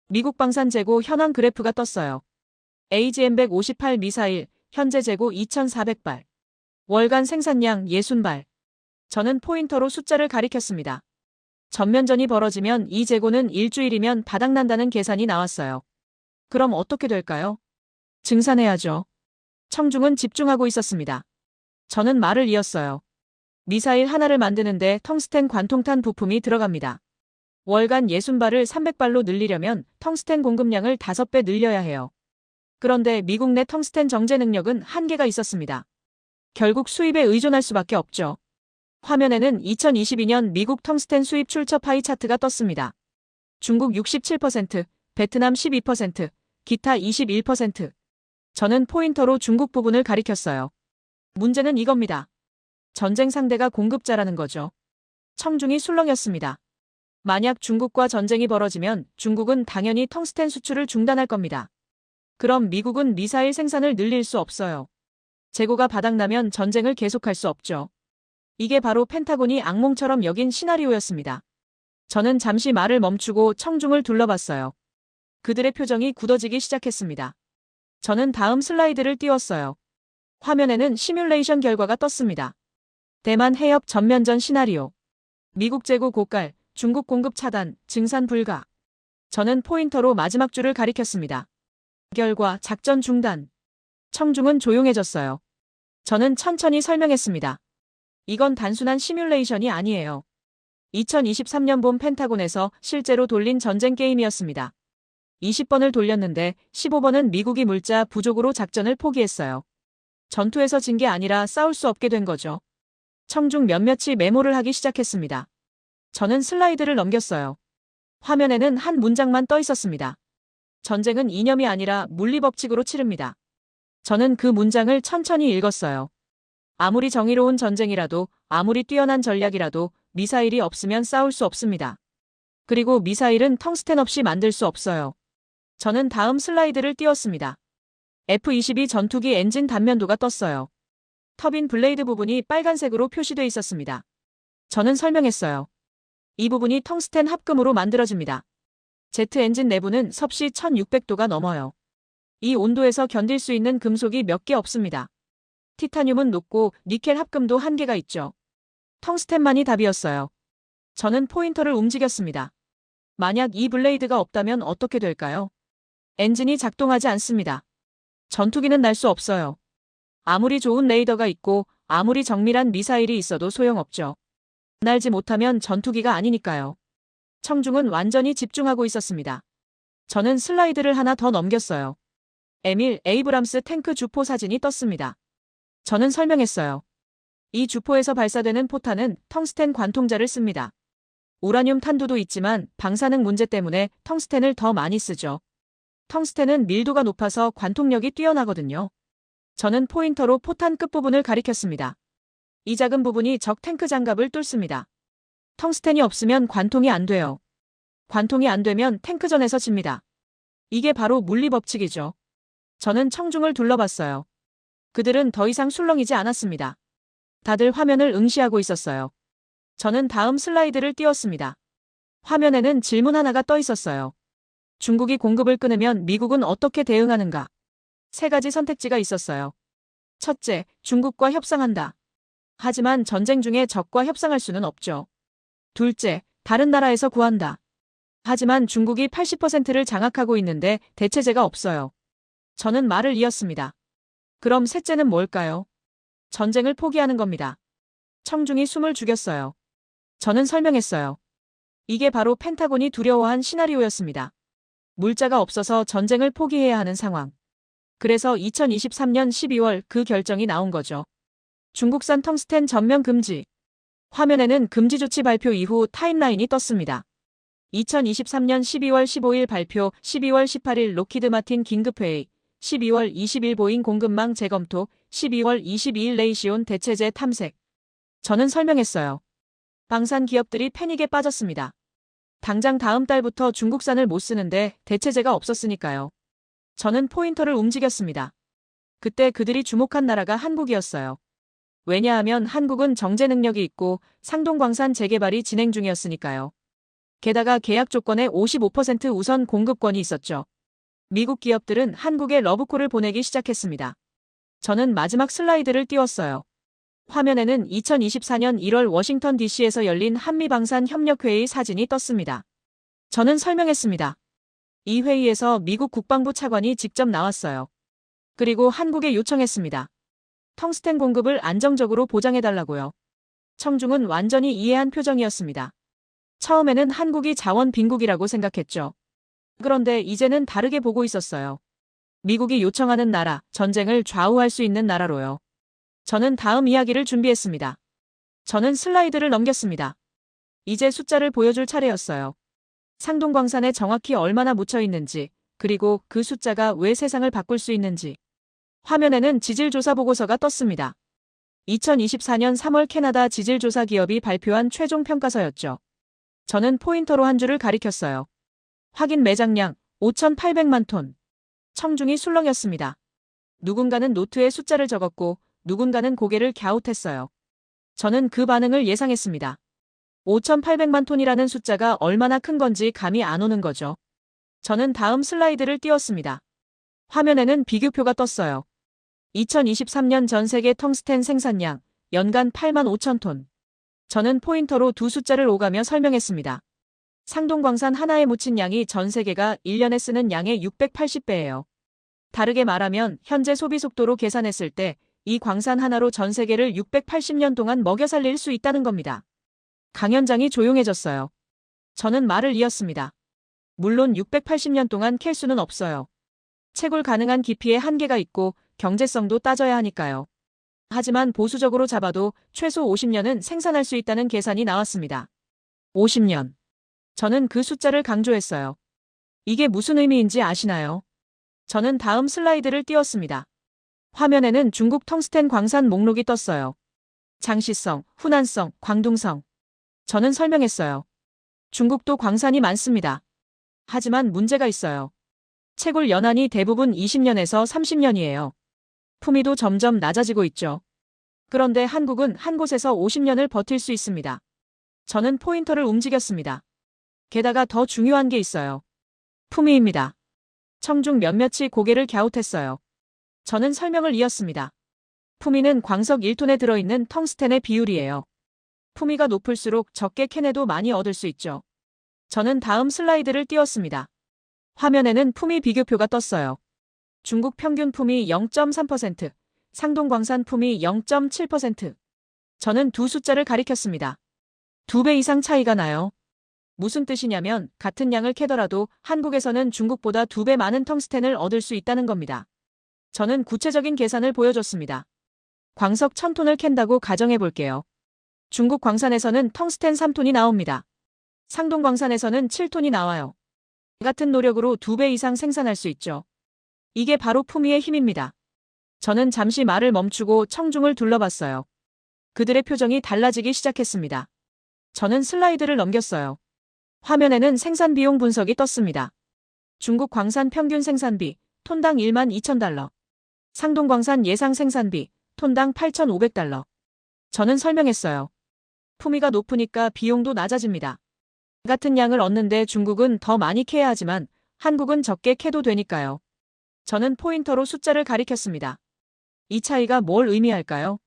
미국 방산 재고 현황 그래프가 떴어요. AGM-158 미사일, 현재 재고 2,400발. 월간 생산량 60발. 저는 포인터로 숫자를 가리켰습니다. 전면전이 벌어지면 이 재고는 일주일이면 바닥난다는 계산이 나왔어요. 그럼 어떻게 될까요? 증산해야죠. 청중은 집중하고 있었습니다. 저는 말을 이었어요. 미사일 하나를 만드는데 텅스텐 관통탄 부품이 들어갑니다. 월간 60발을 300발로 늘리려면 텅스텐 공급량을 5배 늘려야 해요. 그런데 미국 내 텅스텐 정제 능력은 한계가 있었습니다. 결국 수입에 의존할 수밖에 없죠. 화면에는 2022년 미국 텅스텐 수입 출처 파이 차트가 떴습니다. 중국 67%, 베트남 12%, 기타 21%. 저는 포인터로 중국 부분을 가리켰어요. 문제는 이겁니다. 전쟁 상대가 공급자라는 거죠. 청중이 술렁였습니다. 만약 중국과 전쟁이 벌어지면 중국은 당연히 텅스텐 수출을 중단할 겁니다. 그럼 미국은 미사일 생산을 늘릴 수 없어요. 재고가 바닥나면 전쟁을 계속할 수 없죠. 이게 바로 펜타곤이 악몽처럼 여긴 시나리오였습니다. 저는 잠시 말을 멈추고 청중을 둘러봤어요. 그들의 표정이 굳어지기 시작했습니다. 저는 다음 슬라이드를 띄웠어요. 화면에는 시뮬레이션 결과가 떴습니다. 대만 해협 전면전 시나리오. 미국 재고 고갈, 중국 공급 차단, 증산 불가. 저는 포인터로 마지막 줄을 가리켰습니다. 결과 작전 중단. 청중은 조용해졌어요. 저는 천천히 설명했습니다. 이건 단순한 시뮬레이션이 아니에요. 2023년 봄 펜타곤에서 실제로 돌린 전쟁 게임이었습니다. 20번을 돌렸는데 15번은 미국이 물자 부족으로 작전을 포기했어요. 전투에서 진 게 아니라 싸울 수 없게 된 거죠. 청중 몇몇이 메모를 하기 시작했습니다. 저는 슬라이드를 넘겼어요. 화면에는 한 문장만 떠 있었습니다. 전쟁은 이념이 아니라 물리법칙으로 치릅니다. 저는 그 문장을 천천히 읽었어요. 아무리 정의로운 전쟁이라도, 아무리 뛰어난 전략이라도 미사일이 없으면 싸울 수 없습니다. 그리고 미사일은 텅스텐 없이 만들 수 없어요. 저는 다음 슬라이드를 띄웠습니다. F-22 전투기 엔진 단면도가 떴어요. 터빈 블레이드 부분이 빨간색으로 표시돼 있었습니다. 저는 설명했어요. 이 부분이 텅스텐 합금으로 만들어집니다. 제트 엔진 내부는 섭씨 1600도가 넘어요. 이 온도에서 견딜 수 있는 금속이 몇 개 없습니다. 티타늄은 높고 니켈 합금도 한계가 있죠. 텅스텐만이 답이었어요. 저는 포인터를 움직였습니다. 만약 이 블레이드가 없다면 어떻게 될까요? 엔진이 작동하지 않습니다. 전투기는 날 수 없어요. 아무리 좋은 레이더가 있고 아무리 정밀한 미사일이 있어도 소용없죠. 날지 못하면 전투기가 아니니까요. 청중은 완전히 집중하고 있었습니다. 저는 슬라이드를 하나 더 넘겼어요. 에밀 에이브람스 탱크 주포 사진이 떴습니다. 저는 설명했어요. 이 주포에서 발사되는 포탄은 텅스텐 관통자를 씁니다. 우라늄 탄두도 있지만 방사능 문제 때문에 텅스텐을 더 많이 쓰죠. 텅스텐은 밀도가 높아서 관통력이 뛰어나거든요. 저는 포인터로 포탄 끝부분을 가리켰습니다. 이 작은 부분이 적 탱크 장갑을 뚫습니다. 텅스텐이 없으면 관통이 안 돼요. 관통이 안 되면 탱크전에서 집니다. 이게 바로 물리법칙이죠. 저는 청중을 둘러봤어요. 그들은 더 이상 술렁이지 않았습니다. 다들 화면을 응시하고 있었어요. 저는 다음 슬라이드를 띄웠습니다. 화면에는 질문 하나가 떠 있었어요. 중국이 공급을 끊으면 미국은 어떻게 대응하는가? 세 가지 선택지가 있었어요. 첫째, 중국과 협상한다. 하지만 전쟁 중에 적과 협상할 수는 없죠. 둘째, 다른 나라에서 구한다. 하지만 중국이 80%를 장악하고 있는데 대체제가 없어요. 저는 말을 이었습니다. 그럼 셋째는 뭘까요? 전쟁을 포기하는 겁니다. 청중이 숨을 죽였어요. 저는 설명했어요. 이게 바로 펜타곤이 두려워한 시나리오였습니다. 물자가 없어서 전쟁을 포기해야 하는 상황. 그래서 2023년 12월 그 결정이 나온 거죠. 중국산 텅스텐 전면 금지. 화면에는 금지 조치 발표 이후 타임라인이 떴습니다. 2023년 12월 15일 발표, 12월 18일 로키드 마틴 긴급회의, 12월 20일 보잉 공급망 재검토, 12월 22일 레이시온 대체제 탐색. 저는 설명했어요. 방산 기업들이 패닉에 빠졌습니다. 당장 다음 달부터 중국산을 못 쓰는데 대체제가 없었으니까요. 저는 포인터를 움직였습니다. 그때 그들이 주목한 나라가 한국이었어요. 왜냐하면 한국은 정제 능력이 있고 상동광산 재개발이 진행 중이었으니까요. 게다가 계약 조건에 55% 우선 공급권이 있었죠. 미국 기업들은 한국에 러브콜을 보내기 시작했습니다. 저는 마지막 슬라이드를 띄웠어요. 화면에는 2024년 1월 워싱턴 DC에서 열린 한미방산협력회의 사진이 떴습니다. 저는 설명했습니다. 이 회의에서 미국 국방부 차관이 직접 나왔어요. 그리고 한국에 요청했습니다. 텅스텐 공급을 안정적으로 보장해달라고요. 청중은 완전히 이해한 표정이었습니다. 처음에는 한국이 자원 빈국이라고 생각했죠. 그런데 이제는 다르게 보고 있었어요. 미국이 요청하는 나라, 전쟁을 좌우할 수 있는 나라로요. 저는 다음 이야기를 준비했습니다. 저는 슬라이드를 넘겼습니다. 이제 숫자를 보여줄 차례였어요. 상동광산에 정확히 얼마나 묻혀 있는지, 그리고 그 숫자가 왜 세상을 바꿀 수 있는지. 화면에는 지질조사 보고서가 떴습니다. 2024년 3월 캐나다 지질조사 기업이 발표한 최종 평가서였죠. 저는 포인터로 한 줄을 가리켰어요. 확인 매장량 5,800만 톤. 청중이 술렁였습니다. 누군가는 노트에 숫자를 적었고 누군가는 고개를 갸웃했어요. 저는 그 반응을 예상했습니다. 5,800만 톤이라는 숫자가 얼마나 큰 건지 감이 안 오는 거죠. 저는 다음 슬라이드를 띄웠습니다. 화면에는 비교표가 떴어요. 2023년 전 세계 텅스텐 생산량 연간 8만 5천 톤. 저는 포인터로 두 숫자를 오가며 설명했습니다. 상동광산 하나에 묻힌 양이 전 세계가 1년에 쓰는 양의 680배예요. 다르게 말하면 현재 소비 속도로 계산했을 때 이 광산 하나로 전 세계를 680년 동안 먹여 살릴 수 있다는 겁니다. 강연장이 조용해졌어요. 저는 말을 이었습니다. 물론 680년 동안 캘 수는 없어요. 채굴 가능한 깊이에 한계가 있고 경제성도 따져야 하니까요. 하지만 보수적으로 잡아도 최소 50년은 생산할 수 있다는 계산이 나왔습니다. 50년. 저는 그 숫자를 강조했어요. 이게 무슨 의미인지 아시나요? 저는 다음 슬라이드를 띄웠습니다. 화면에는 중국 텅스텐 광산 목록이 떴어요. 장시성, 후난성, 광둥성. 저는 설명했어요. 중국도 광산이 많습니다. 하지만 문제가 있어요. 채굴 연한이 대부분 20년에서 30년이에요. 품위도 점점 낮아지고 있죠. 그런데 한국은 한 곳에서 50년을 버틸 수 있습니다. 저는 포인터를 움직였습니다. 게다가 더 중요한 게 있어요. 품위입니다. 청중 몇몇이 고개를 갸웃했어요. 저는 설명을 이었습니다. 품위는 광석 1톤에 들어있는 텅스텐의 비율이에요. 품위가 높을수록 적게 캐내도 많이 얻을 수 있죠. 저는 다음 슬라이드를 띄웠습니다. 화면에는 품위 비교표가 떴어요. 중국 평균 품위 0.3%, 상동광산 품위 0.7%. 저는 두 숫자를 가리켰습니다. 2배 이상 차이가 나요. 무슨 뜻이냐면 같은 양을 캐더라도 한국에서는 중국보다 2배 많은 텅스텐을 얻을 수 있다는 겁니다. 저는 구체적인 계산을 보여줬습니다. 광석 1000톤을 캔다고 가정해 볼게요. 중국 광산에서는 텅스텐 3톤이 나옵니다. 상동광산에서는 7톤이 나와요. 같은 노력으로 2배 이상 생산할 수 있죠. 이게 바로 품위의 힘입니다. 저는 잠시 말을 멈추고 청중을 둘러봤어요. 그들의 표정이 달라지기 시작했습니다. 저는 슬라이드를 넘겼어요. 화면에는 생산비용 분석이 떴습니다. 중국 광산 평균 생산비, 톤당 1만 2천 달러. 상동광산 예상 생산비, 톤당 8,500달러. 저는 설명했어요. 품위가 높으니까 비용도 낮아집니다. 같은 양을 얻는데 중국은 더 많이 캐야 하지만 한국은 적게 캐도 되니까요. 저는 포인터로 숫자를 가리켰습니다. 이 차이가 뭘 의미할까요?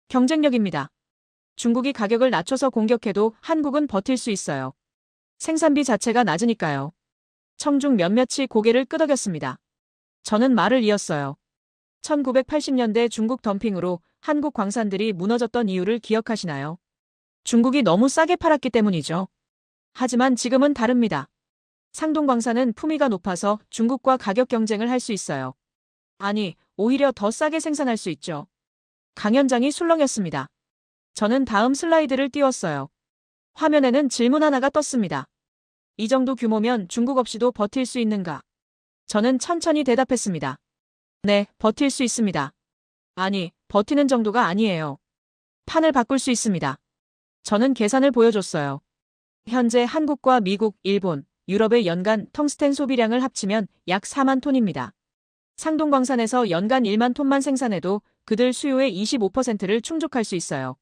경쟁력입니다. 중국이 가격을 낮춰서 공격해도 한국은 버틸 수 있어요. 생산비 자체가 낮으니까요. 청중 몇몇이 고개를 끄덕였습니다. 저는 말을 이었어요. 1980년대 중국 덤핑으로 한국 광산들이 무너졌던 이유를 기억하시나요? 중국이 너무 싸게 팔았기 때문이죠. 하지만 지금은 다릅니다. 상동광산은 품위가 높아서 중국과 가격 경쟁을 할 수 있어요. 아니, 오히려 더 싸게 생산할 수 있죠. 강연장이 술렁였습니다. 저는 다음 슬라이드를 띄웠어요. 화면에는 질문 하나가 떴습니다. 이 정도 규모면 중국 없이도 버틸 수 있는가? 저는 천천히 대답했습니다. 네, 버틸 수 있습니다. 아니, 버티는 정도가 아니에요. 판을 바꿀 수 있습니다. 저는 계산을 보여줬어요. 현재 한국과 미국, 일본, 유럽의 연간 텅스텐 소비량을 합치면 약 4만 톤입니다. 상동광산에서 연간 1만 톤만 생산해도 그들 수요의 25%를 충족할 수 있어요.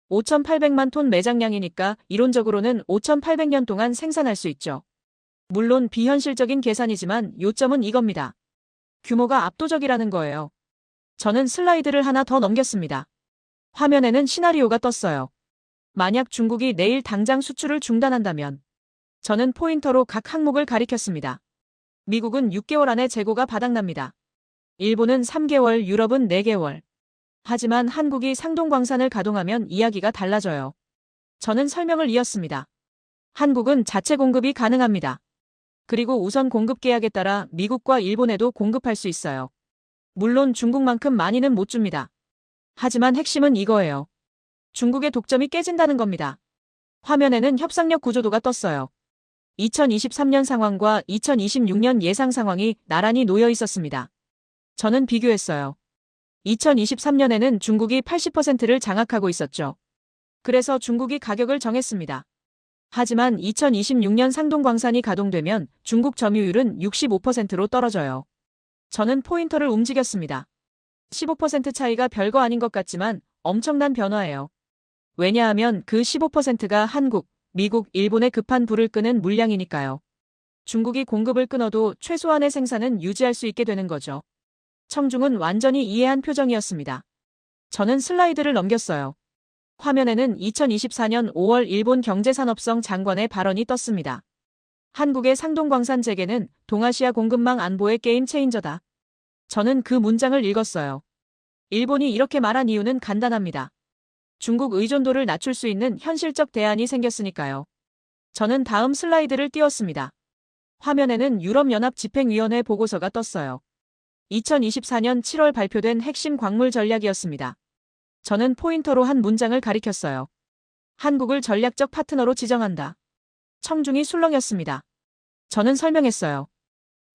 5,800만 톤 매장량이니까 이론적으로는 5,800년 동안 생산할 수 있죠. 물론 비현실적인 계산이지만 요점은 이겁니다. 규모가 압도적이라는 거예요. 저는 슬라이드를 하나 더 넘겼습니다. 화면에는 시나리오가 떴어요. 만약 중국이 내일 당장 수출을 중단한다면 저는 포인터로 각 항목을 가리켰습니다. 미국은 6개월 안에 재고가 바닥납니다. 일본은 3개월, 유럽은 4개월. 하지만 한국이 상동광산을 가동하면 이야기가 달라져요. 저는 설명을 이었습니다. 한국은 자체 공급이 가능합니다. 그리고 우선 공급 계약에 따라 미국과 일본에도 공급할 수 있어요. 물론 중국만큼 많이는 못 줍니다. 하지만 핵심은 이거예요. 중국의 독점이 깨진다는 겁니다. 화면에는 협상력 구조도가 떴어요. 2023년 상황과 2026년 예상 상황이 나란히 놓여 있었습니다. 저는 비교했어요. 2023년에는 중국이 80%를 장악하고 있었죠. 그래서 중국이 가격을 정했습니다. 하지만 2026년 상동광산이 가동되면 중국 점유율은 65%로 떨어져요. 저는 포인터를 움직였습니다. 15% 차이가 별거 아닌 것 같지만 엄청난 변화예요. 왜냐하면 그 15%가 한국, 미국, 일본의 급한 불을 끄는 물량이니까요. 중국이 공급을 끊어도 최소한의 생산은 유지할 수 있게 되는 거죠. 청중은 완전히 이해한 표정이었습니다. 저는 슬라이드를 넘겼어요. 화면에는 2024년 5월 일본 경제산업성 장관의 발언이 떴습니다. 한국의 상동광산 재개는 동아시아 공급망 안보의 게임 체인저다. 저는 그 문장을 읽었어요. 일본이 이렇게 말한 이유는 간단합니다. 중국 의존도를 낮출 수 있는 현실적 대안이 생겼으니까요. 저는 다음 슬라이드를 띄웠습니다. 화면에는 유럽연합 집행위원회 보고서가 떴어요. 2024년 7월 발표된 핵심 광물 전략이었습니다. 저는 포인터로 한 문장을 가리켰어요. 한국을 전략적 파트너로 지정한다. 청중이 술렁였습니다. 저는 설명했어요.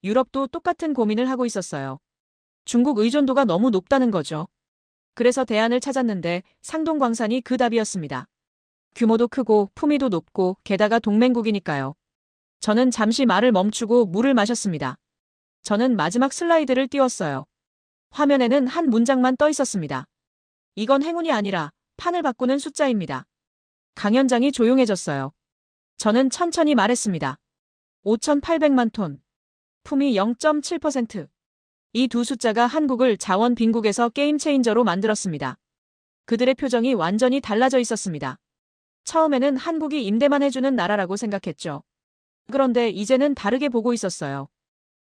유럽도 똑같은 고민을 하고 있었어요. 중국 의존도가 너무 높다는 거죠. 그래서 대안을 찾았는데 상동광산이 그 답이었습니다. 규모도 크고 품위도 높고 게다가 동맹국이니까요. 저는 잠시 말을 멈추고 물을 마셨습니다. 저는 마지막 슬라이드를 띄웠어요. 화면에는 한 문장만 떠 있었습니다. 이건 행운이 아니라 판을 바꾸는 숫자입니다. 강연장이 조용해졌어요. 저는 천천히 말했습니다. 5,800만 톤. 품위 0.7%. 이 두 숫자가 한국을 자원 빈국에서 게임 체인저로 만들었습니다. 그들의 표정이 완전히 달라져 있었습니다. 처음에는 한국이 임대만 해주는 나라라고 생각했죠. 그런데 이제는 다르게 보고 있었어요.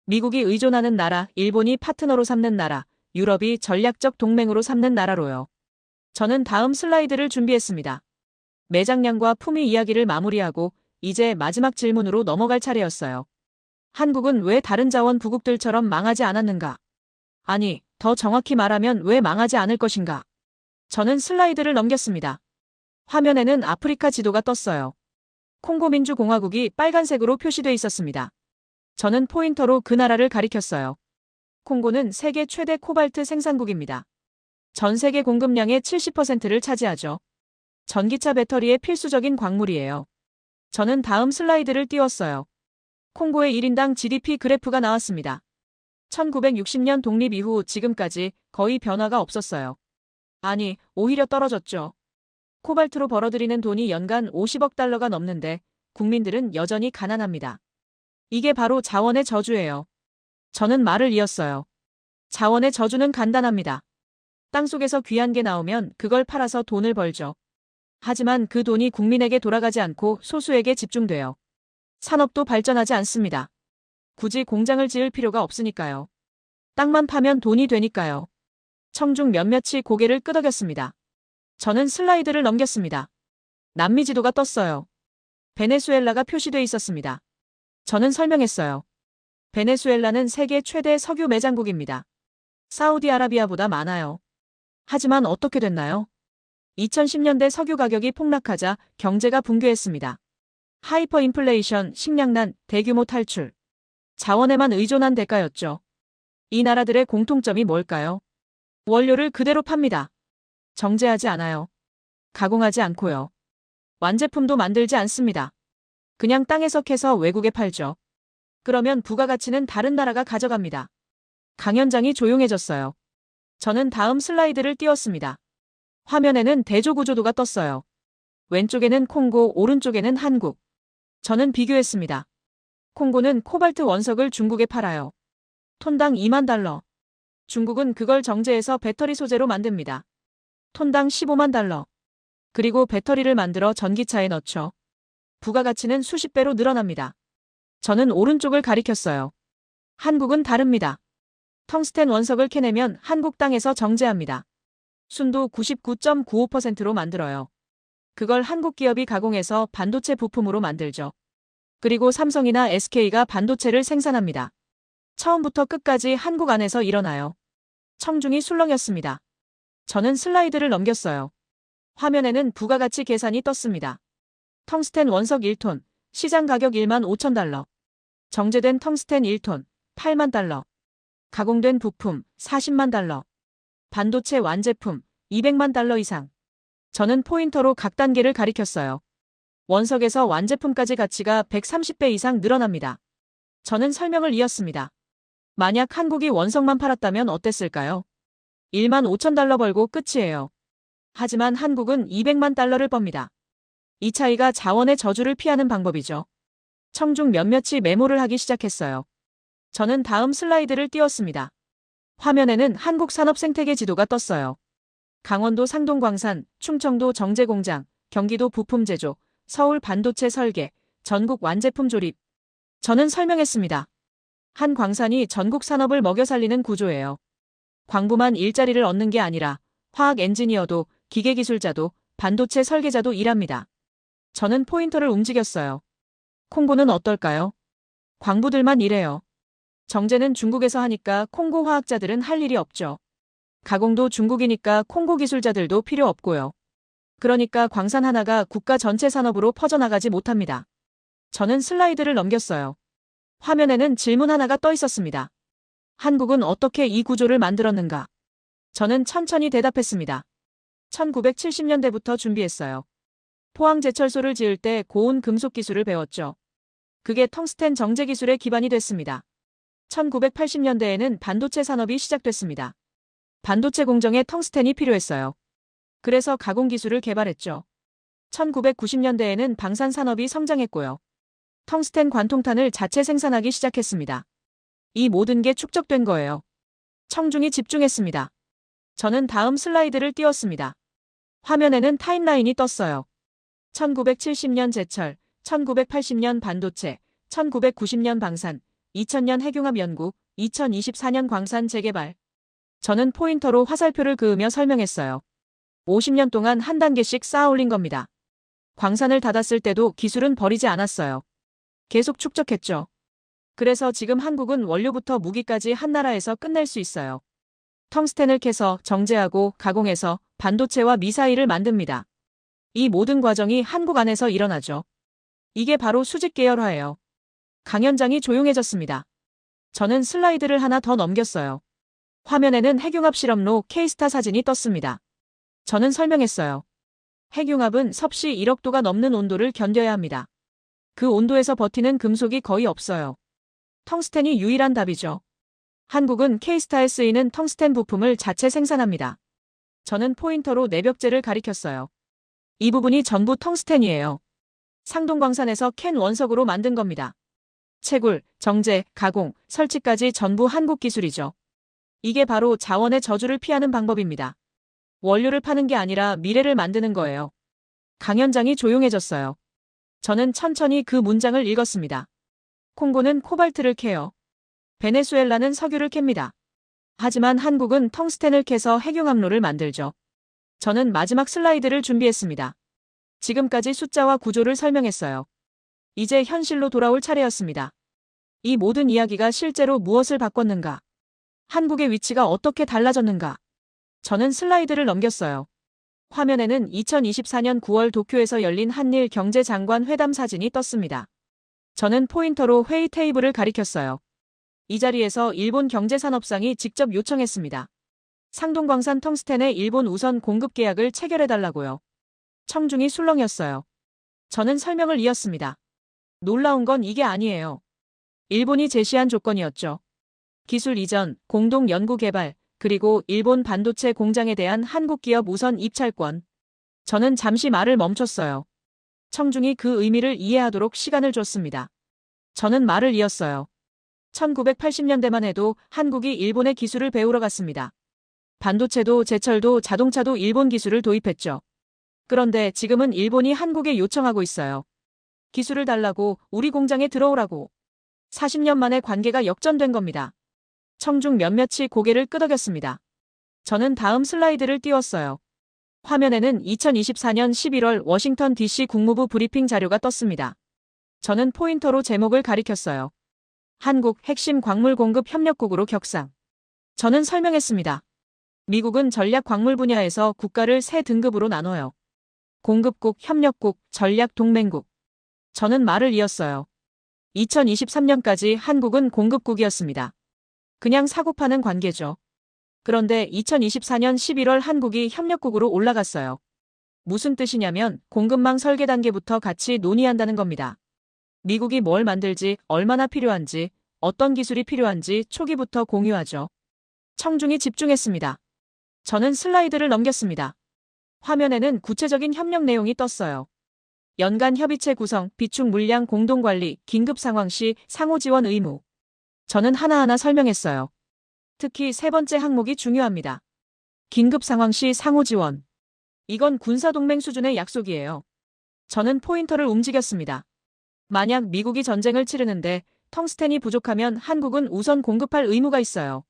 미국이 의존하는 나라, 일본이 파트너로 삼는 나라, 유럽이 전략적 동맹으로 삼는 나라로요. 저는 다음 슬라이드를 준비했습니다. 매장량과 품위 이야기를 마무리하고 이제 마지막 질문으로 넘어갈 차례였어요. 한국은 왜 다른 자원 부국들처럼 망하지 않았는가? 아니, 더 정확히 말하면 왜 망하지 않을 것인가? 저는 슬라이드를 넘겼습니다. 화면에는 아프리카 지도가 떴어요. 콩고민주공화국이 빨간색으로 표시돼 있었습니다. 저는 포인터로 그 나라를 가리켰어요. 콩고는 세계 최대 코발트 생산국입니다. 전 세계 공급량의 70%를 차지하죠. 전기차 배터리의 필수적인 광물이에요. 저는 다음 슬라이드를 띄웠어요. 콩고의 1인당 GDP 그래프가 나왔습니다. 1960년 독립 이후 지금까지 거의 변화가 없었어요. 아니, 오히려 떨어졌죠. 코발트로 벌어들이는 돈이 연간 50억 달러가 넘는데 국민들은 여전히 가난합니다. 이게 바로 자원의 저주예요. 저는 말을 이었어요. 자원의 저주는 간단합니다. 땅속에서 귀한 게 나오면 그걸 팔아서 돈을 벌죠. 하지만 그 돈이 국민에게 돌아가지 않고 소수에게 집중돼요. 산업도 발전하지 않습니다. 굳이 공장을 지을 필요가 없으니까요. 땅만 파면 돈이 되니까요. 청중 몇몇이 고개를 끄덕였습니다. 저는 슬라이드를 넘겼습니다. 남미 지도가 떴어요. 베네수엘라가 표시돼 있었습니다. 저는 설명했어요. 베네수엘라는 세계 최대 석유 매장국입니다. 사우디아라비아보다 많아요. 하지만 어떻게 됐나요? 2010년대 석유 가격이 폭락하자 경제가 붕괴했습니다. 하이퍼인플레이션, 식량난, 대규모 탈출. 자원에만 의존한 대가였죠. 이 나라들의 공통점이 뭘까요? 원료를 그대로 팝니다. 정제하지 않아요. 가공하지 않고요. 완제품도 만들지 않습니다. 그냥 땅에서 캐서 외국에 팔죠. 그러면 부가가치는 다른 나라가 가져갑니다. 강연장이 조용해졌어요. 저는 다음 슬라이드를 띄웠습니다. 화면에는 대조구조도가 떴어요. 왼쪽에는 콩고, 오른쪽에는 한국. 저는 비교했습니다. 콩고는 코발트 원석을 중국에 팔아요. 톤당 2만 달러. 중국은 그걸 정제해서 배터리 소재로 만듭니다. 톤당 15만 달러. 그리고 배터리를 만들어 전기차에 넣죠. 부가가치는 수십 배로 늘어납니다. 저는 오른쪽을 가리켰어요. 한국은 다릅니다. 텅스텐 원석을 캐내면 한국 땅에서 정제합니다. 순도 99.95%로 만들어요. 그걸 한국 기업이 가공해서 반도체 부품으로 만들죠. 그리고 삼성이나 SK가 반도체를 생산합니다. 처음부터 끝까지 한국 안에서 일어나요. 청중이 술렁였습니다. 저는 슬라이드를 넘겼어요. 화면에는 부가가치 계산이 떴습니다. 텅스텐 원석 1톤, 시장 가격 1만 5천 달러. 정제된 텅스텐 1톤, 8만 달러. 가공된 부품, 40만 달러. 반도체 완제품 200만 달러 이상. 저는 포인터로 각 단계를 가리켰어요. 원석에서 완제품까지 가치가 130배 이상 늘어납니다. 저는 설명을 이었습니다. 만약 한국이 원석만 팔았다면 어땠을까요? 1만 5천 달러 벌고 끝이에요. 하지만 한국은 200만 달러를 멉니다. 이 차이가 자원의 저주를 피하는 방법이죠. 청중 몇몇이 메모를 하기 시작했어요. 저는 다음 슬라이드를 띄웠습니다. 화면에는 한국 산업 생태계 지도가 떴어요. 강원도 상동광산, 충청도 정제공장, 경기도 부품 제조, 서울 반도체 설계, 전국 완제품 조립. 저는 설명했습니다. 한 광산이 전국 산업을 먹여 살리는 구조예요. 광부만 일자리를 얻는 게 아니라 화학 엔지니어도, 기계기술자도, 반도체 설계자도 일합니다. 저는 포인터를 움직였어요. 콩고는 어떨까요? 광부들만 일해요. 정제는 중국에서 하니까 콩고 화학자들은 할 일이 없죠. 가공도 중국이니까 콩고 기술자들도 필요 없고요. 그러니까 광산 하나가 국가 전체 산업으로 퍼져나가지 못합니다. 저는 슬라이드를 넘겼어요. 화면에는 질문 하나가 떠 있었습니다. 한국은 어떻게 이 구조를 만들었는가? 저는 천천히 대답했습니다. 1970년대부터 준비했어요. 포항제철소를 지을 때 고온 금속 기술을 배웠죠. 그게 텅스텐 정제 기술의 기반이 됐습니다. 1980년대에는 반도체 산업이 시작됐습니다. 반도체 공정에 텅스텐이 필요했어요. 그래서 가공 기술을 개발했죠. 1990년대에는 방산 산업이 성장했고요. 텅스텐 관통탄을 자체 생산하기 시작했습니다. 이 모든 게 축적된 거예요. 청중이 집중했습니다. 저는 다음 슬라이드를 띄웠습니다. 화면에는 타임라인이 떴어요. 1970년 제철, 1980년 반도체, 1990년 방산, 2000년 핵융합 연구, 2024년 광산 재개발. 저는 포인터로 화살표를 그으며 설명했어요. 50년 동안 한 단계씩 쌓아 올린 겁니다. 광산을 닫았을 때도 기술은 버리지 않았어요. 계속 축적했죠. 그래서 지금 한국은 원료부터 무기까지 한 나라에서 끝낼 수 있어요. 텅스텐을 캐서 정제하고 가공해서 반도체와 미사일을 만듭니다. 이 모든 과정이 한국 안에서 일어나죠. 이게 바로 수직 계열화예요. 강연장이 조용해졌습니다. 저는 슬라이드를 하나 더 넘겼어요. 화면에는 핵융합 실험로 케이스타 사진이 떴습니다. 저는 설명했어요. 핵융합은 섭씨 1억 도가 넘는 온도를 견뎌야 합니다. 그 온도에서 버티는 금속이 거의 없어요. 텅스텐이 유일한 답이죠. 한국은 케이스타에 쓰이는 텅스텐 부품을 자체 생산합니다. 저는 포인터로 내벽재를 가리켰어요. 이 부분이 전부 텅스텐이에요. 상동광산에서 캔 원석으로 만든 겁니다. 채굴, 정제, 가공, 설치까지 전부 한국 기술이죠. 이게 바로 자원의 저주를 피하는 방법입니다. 원료를 파는 게 아니라 미래를 만드는 거예요. 강연장이 조용해졌어요. 저는 천천히 그 문장을 읽었습니다. 콩고는 코발트를 캐요. 베네수엘라는 석유를 캡니다. 하지만 한국은 텅스텐을 캐서 핵융합로를 만들죠. 저는 마지막 슬라이드를 준비했습니다. 지금까지 숫자와 구조를 설명했어요. 이제 현실로 돌아올 차례였습니다. 이 모든 이야기가 실제로 무엇을 바꿨는가? 한국의 위치가 어떻게 달라졌는가? 저는 슬라이드를 넘겼어요. 화면에는 2024년 9월 도쿄에서 열린 한일 경제장관 회담 사진이 떴습니다. 저는 포인터로 회의 테이블을 가리켰어요. 이 자리에서 일본 경제산업상이 직접 요청했습니다. 상동광산 텅스텐의 일본 우선 공급 계약을 체결해달라고요. 청중이 술렁였어요. 저는 설명을 이었습니다. 놀라운 건 이게 아니에요. 일본이 제시한 조건이었죠. 기술 이전, 공동 연구 개발, 그리고 일본 반도체 공장에 대한 한국 기업 우선 입찰권. 저는 잠시 말을 멈췄어요. 청중이 그 의미를 이해하도록 시간을 줬습니다. 저는 말을 이었어요. 1980년대만 해도 한국이 일본의 기술을 배우러 갔습니다. 반도체도 제철도 자동차도 일본 기술을 도입했죠. 그런데 지금은 일본이 한국에 요청하고 있어요. 기술을 달라고, 우리 공장에 들어오라고. 40년 만에 관계가 역전된 겁니다. 청중 몇몇이 고개를 끄덕였습니다. 저는 다음 슬라이드를 띄웠어요. 화면에는 2024년 11월 워싱턴 DC 국무부 브리핑 자료가 떴습니다. 저는 포인터로 제목을 가리켰어요. 한국 핵심 광물 공급 협력국으로 격상. 저는 설명했습니다. 미국은 전략 광물 분야에서 국가를 세 등급으로 나눠요. 공급국, 협력국, 전략 동맹국. 저는 말을 이었어요. 2023년까지 한국은 공급국이었습니다. 그냥 사고 파는 관계죠. 그런데 2024년 11월 한국이 협력국으로 올라갔어요. 무슨 뜻이냐면 공급망 설계 단계부터 같이 논의한다는 겁니다. 미국이 뭘 만들지, 얼마나 필요한지, 어떤 기술이 필요한지 초기부터 공유하죠. 청중이 집중했습니다. 저는 슬라이드를 넘겼습니다. 화면에는 구체적인 협력 내용이 떴어요. 연간 협의체 구성, 비축 물량 공동관리, 긴급 상황 시 상호 지원 의무. 저는 하나하나 설명했어요. 특히 세 번째 항목이 중요합니다. 긴급 상황 시 상호 지원. 이건 군사동맹 수준의 약속이에요. 저는 포인터를 움직였습니다. 만약 미국이 전쟁을 치르는데 텅스텐이 부족하면 한국은 우선 공급할 의무가 있어요.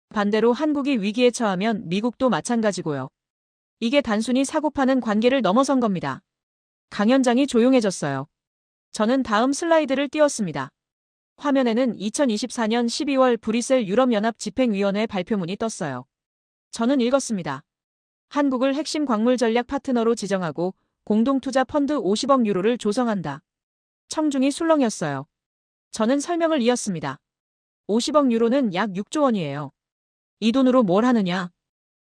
반대로 한국이 위기에 처하면 미국도 마찬가지고요. 이게 단순히 사고파는 관계를 넘어선 겁니다. 강연장이 조용해졌어요. 저는 다음 슬라이드를 띄웠습니다. 화면에는 2024년 12월 브뤼셀 유럽연합 집행위원회 발표문이 떴어요. 저는 읽었습니다. 한국을 핵심 광물 전략 파트너로 지정하고 공동투자 펀드 50억 유로를 조성한다. 청중이 술렁였어요. 저는 설명을 이었습니다. 50억 유로는 약 6조 원이에요. 이 돈으로 뭘 하느냐?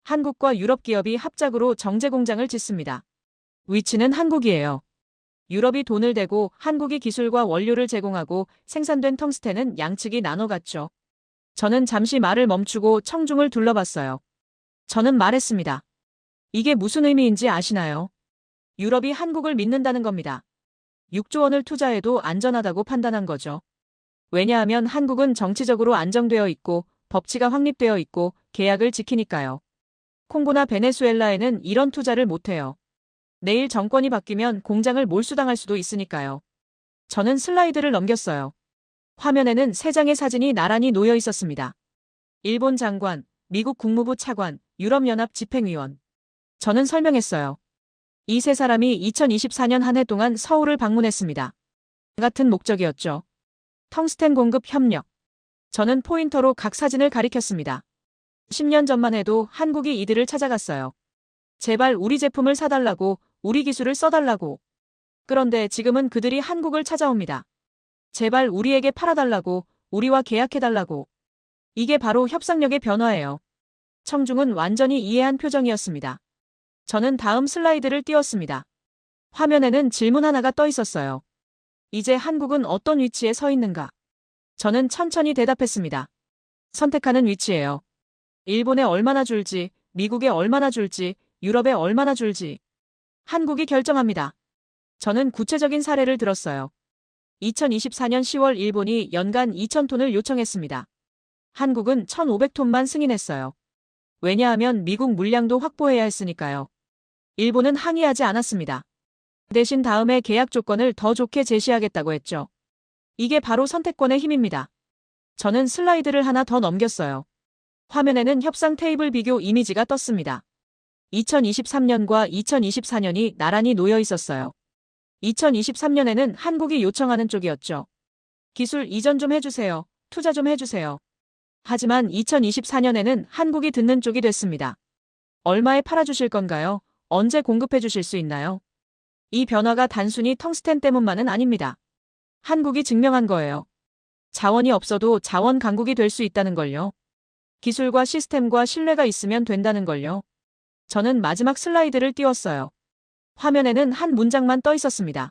한국과 유럽 기업이 합작으로 정제 공장을 짓습니다. 위치는 한국이에요. 유럽이 돈을 대고 한국이 기술과 원료를 제공하고 생산된 텅스텐은 양측이 나눠 갖죠. 저는 잠시 말을 멈추고 청중을 둘러봤어요. 저는 말했습니다. 이게 무슨 의미인지 아시나요? 유럽이 한국을 믿는다는 겁니다. 6조 원을 투자해도 안전하다고 판단한 거죠. 왜냐하면 한국은 정치적으로 안정되어 있고 법치가 확립되어 있고 계약을 지키니까요. 콩고나 베네수엘라에는 이런 투자를 못해요. 내일 정권이 바뀌면 공장을 몰수당할 수도 있으니까요. 저는 슬라이드를 넘겼어요. 화면에는 세 장의 사진이 나란히 놓여 있었습니다. 일본 장관, 미국 국무부 차관, 유럽연합 집행위원. 저는 설명했어요. 이 세 사람이 2024년 한 해 동안 서울을 방문했습니다. 같은 목적이었죠. 텅스텐 공급 협력. 저는 포인터로 각 사진을 가리켰습니다. 10년 전만 해도 한국이 이들을 찾아갔어요. 제발 우리 제품을 사달라고, 우리 기술을 써달라고. 그런데 지금은 그들이 한국을 찾아옵니다. 제발 우리에게 팔아달라고, 우리와 계약해달라고. 이게 바로 협상력의 변화예요. 청중은 완전히 이해한 표정이었습니다. 저는 다음 슬라이드를 띄웠습니다. 화면에는 질문 하나가 떠 있었어요. 이제 한국은 어떤 위치에 서 있는가? 저는 천천히 대답했습니다. 선택하는 위치예요. 일본에 얼마나 줄지, 미국에 얼마나 줄지, 유럽에 얼마나 줄지. 한국이 결정합니다. 저는 구체적인 사례를 들었어요. 2024년 10월 일본이 연간 2,000톤을 요청했습니다. 한국은 1,500톤만 승인했어요. 왜냐하면 미국 물량도 확보해야 했으니까요. 일본은 항의하지 않았습니다. 대신 다음에 계약 조건을 더 좋게 제시하겠다고 했죠. 이게 바로 선택권의 힘입니다. 저는 슬라이드를 하나 더 넘겼어요. 화면에는 협상 테이블 비교 이미지가 떴습니다. 2023년과 2024년이 나란히 놓여 있었어요. 2023년에는 한국이 요청하는 쪽이었죠. 기술 이전 좀 해주세요. 투자 좀 해주세요. 하지만 2024년에는 한국이 듣는 쪽이 됐습니다. 얼마에 팔아주실 건가요? 언제 공급해 주실 수 있나요? 이 변화가 단순히 텅스텐 때문만은 아닙니다. 한국이 증명한 거예요. 자원이 없어도 자원 강국이 될 수 있다는 걸요. 기술과 시스템과 신뢰가 있으면 된다는 걸요. 저는 마지막 슬라이드를 띄웠어요. 화면에는 한 문장만 떠 있었습니다.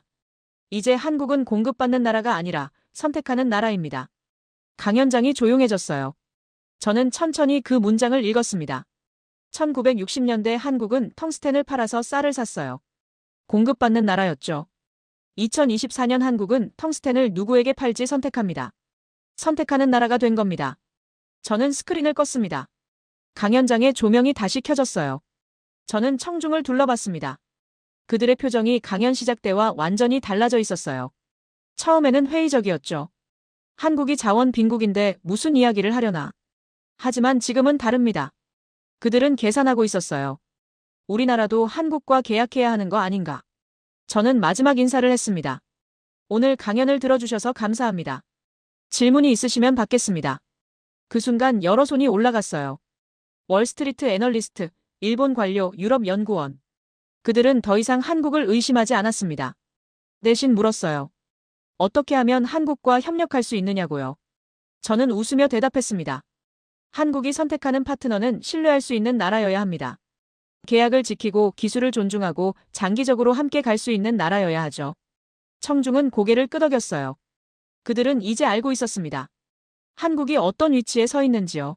이제 한국은 공급받는 나라가 아니라 선택하는 나라입니다. 강연장이 조용해졌어요. 저는 천천히 그 문장을 읽었습니다. 1960년대 한국은 텅스텐을 팔아서 쌀을 샀어요. 공급받는 나라였죠. 2024년 한국은 텅스텐을 누구에게 팔지 선택합니다. 선택하는 나라가 된 겁니다. 저는 스크린을 껐습니다. 강연장의 조명이 다시 켜졌어요. 저는 청중을 둘러봤습니다. 그들의 표정이 강연 시작 때와 완전히 달라져 있었어요. 처음에는 회의적이었죠. 한국이 자원 빈국인데 무슨 이야기를 하려나. 하지만 지금은 다릅니다. 그들은 계산하고 있었어요. 우리나라도 한국과 계약해야 하는 거 아닌가. 저는 마지막 인사를 했습니다. 오늘 강연을 들어주셔서 감사합니다. 질문이 있으시면 받겠습니다. 그 순간 여러 손이 올라갔어요. 월스트리트 애널리스트, 일본 관료, 유럽 연구원. 그들은 더 이상 한국을 의심하지 않았습니다. 대신 물었어요. 어떻게 하면 한국과 협력할 수 있느냐고요. 저는 웃으며 대답했습니다. 한국이 선택하는 파트너는 신뢰할 수 있는 나라여야 합니다. 계약을 지키고 기술을 존중하고 장기적으로 함께 갈 수 있는 나라여야 하죠. 청중은 고개를 끄덕였어요. 그들은 이제 알고 있었습니다. 한국이 어떤 위치에 서 있는지요.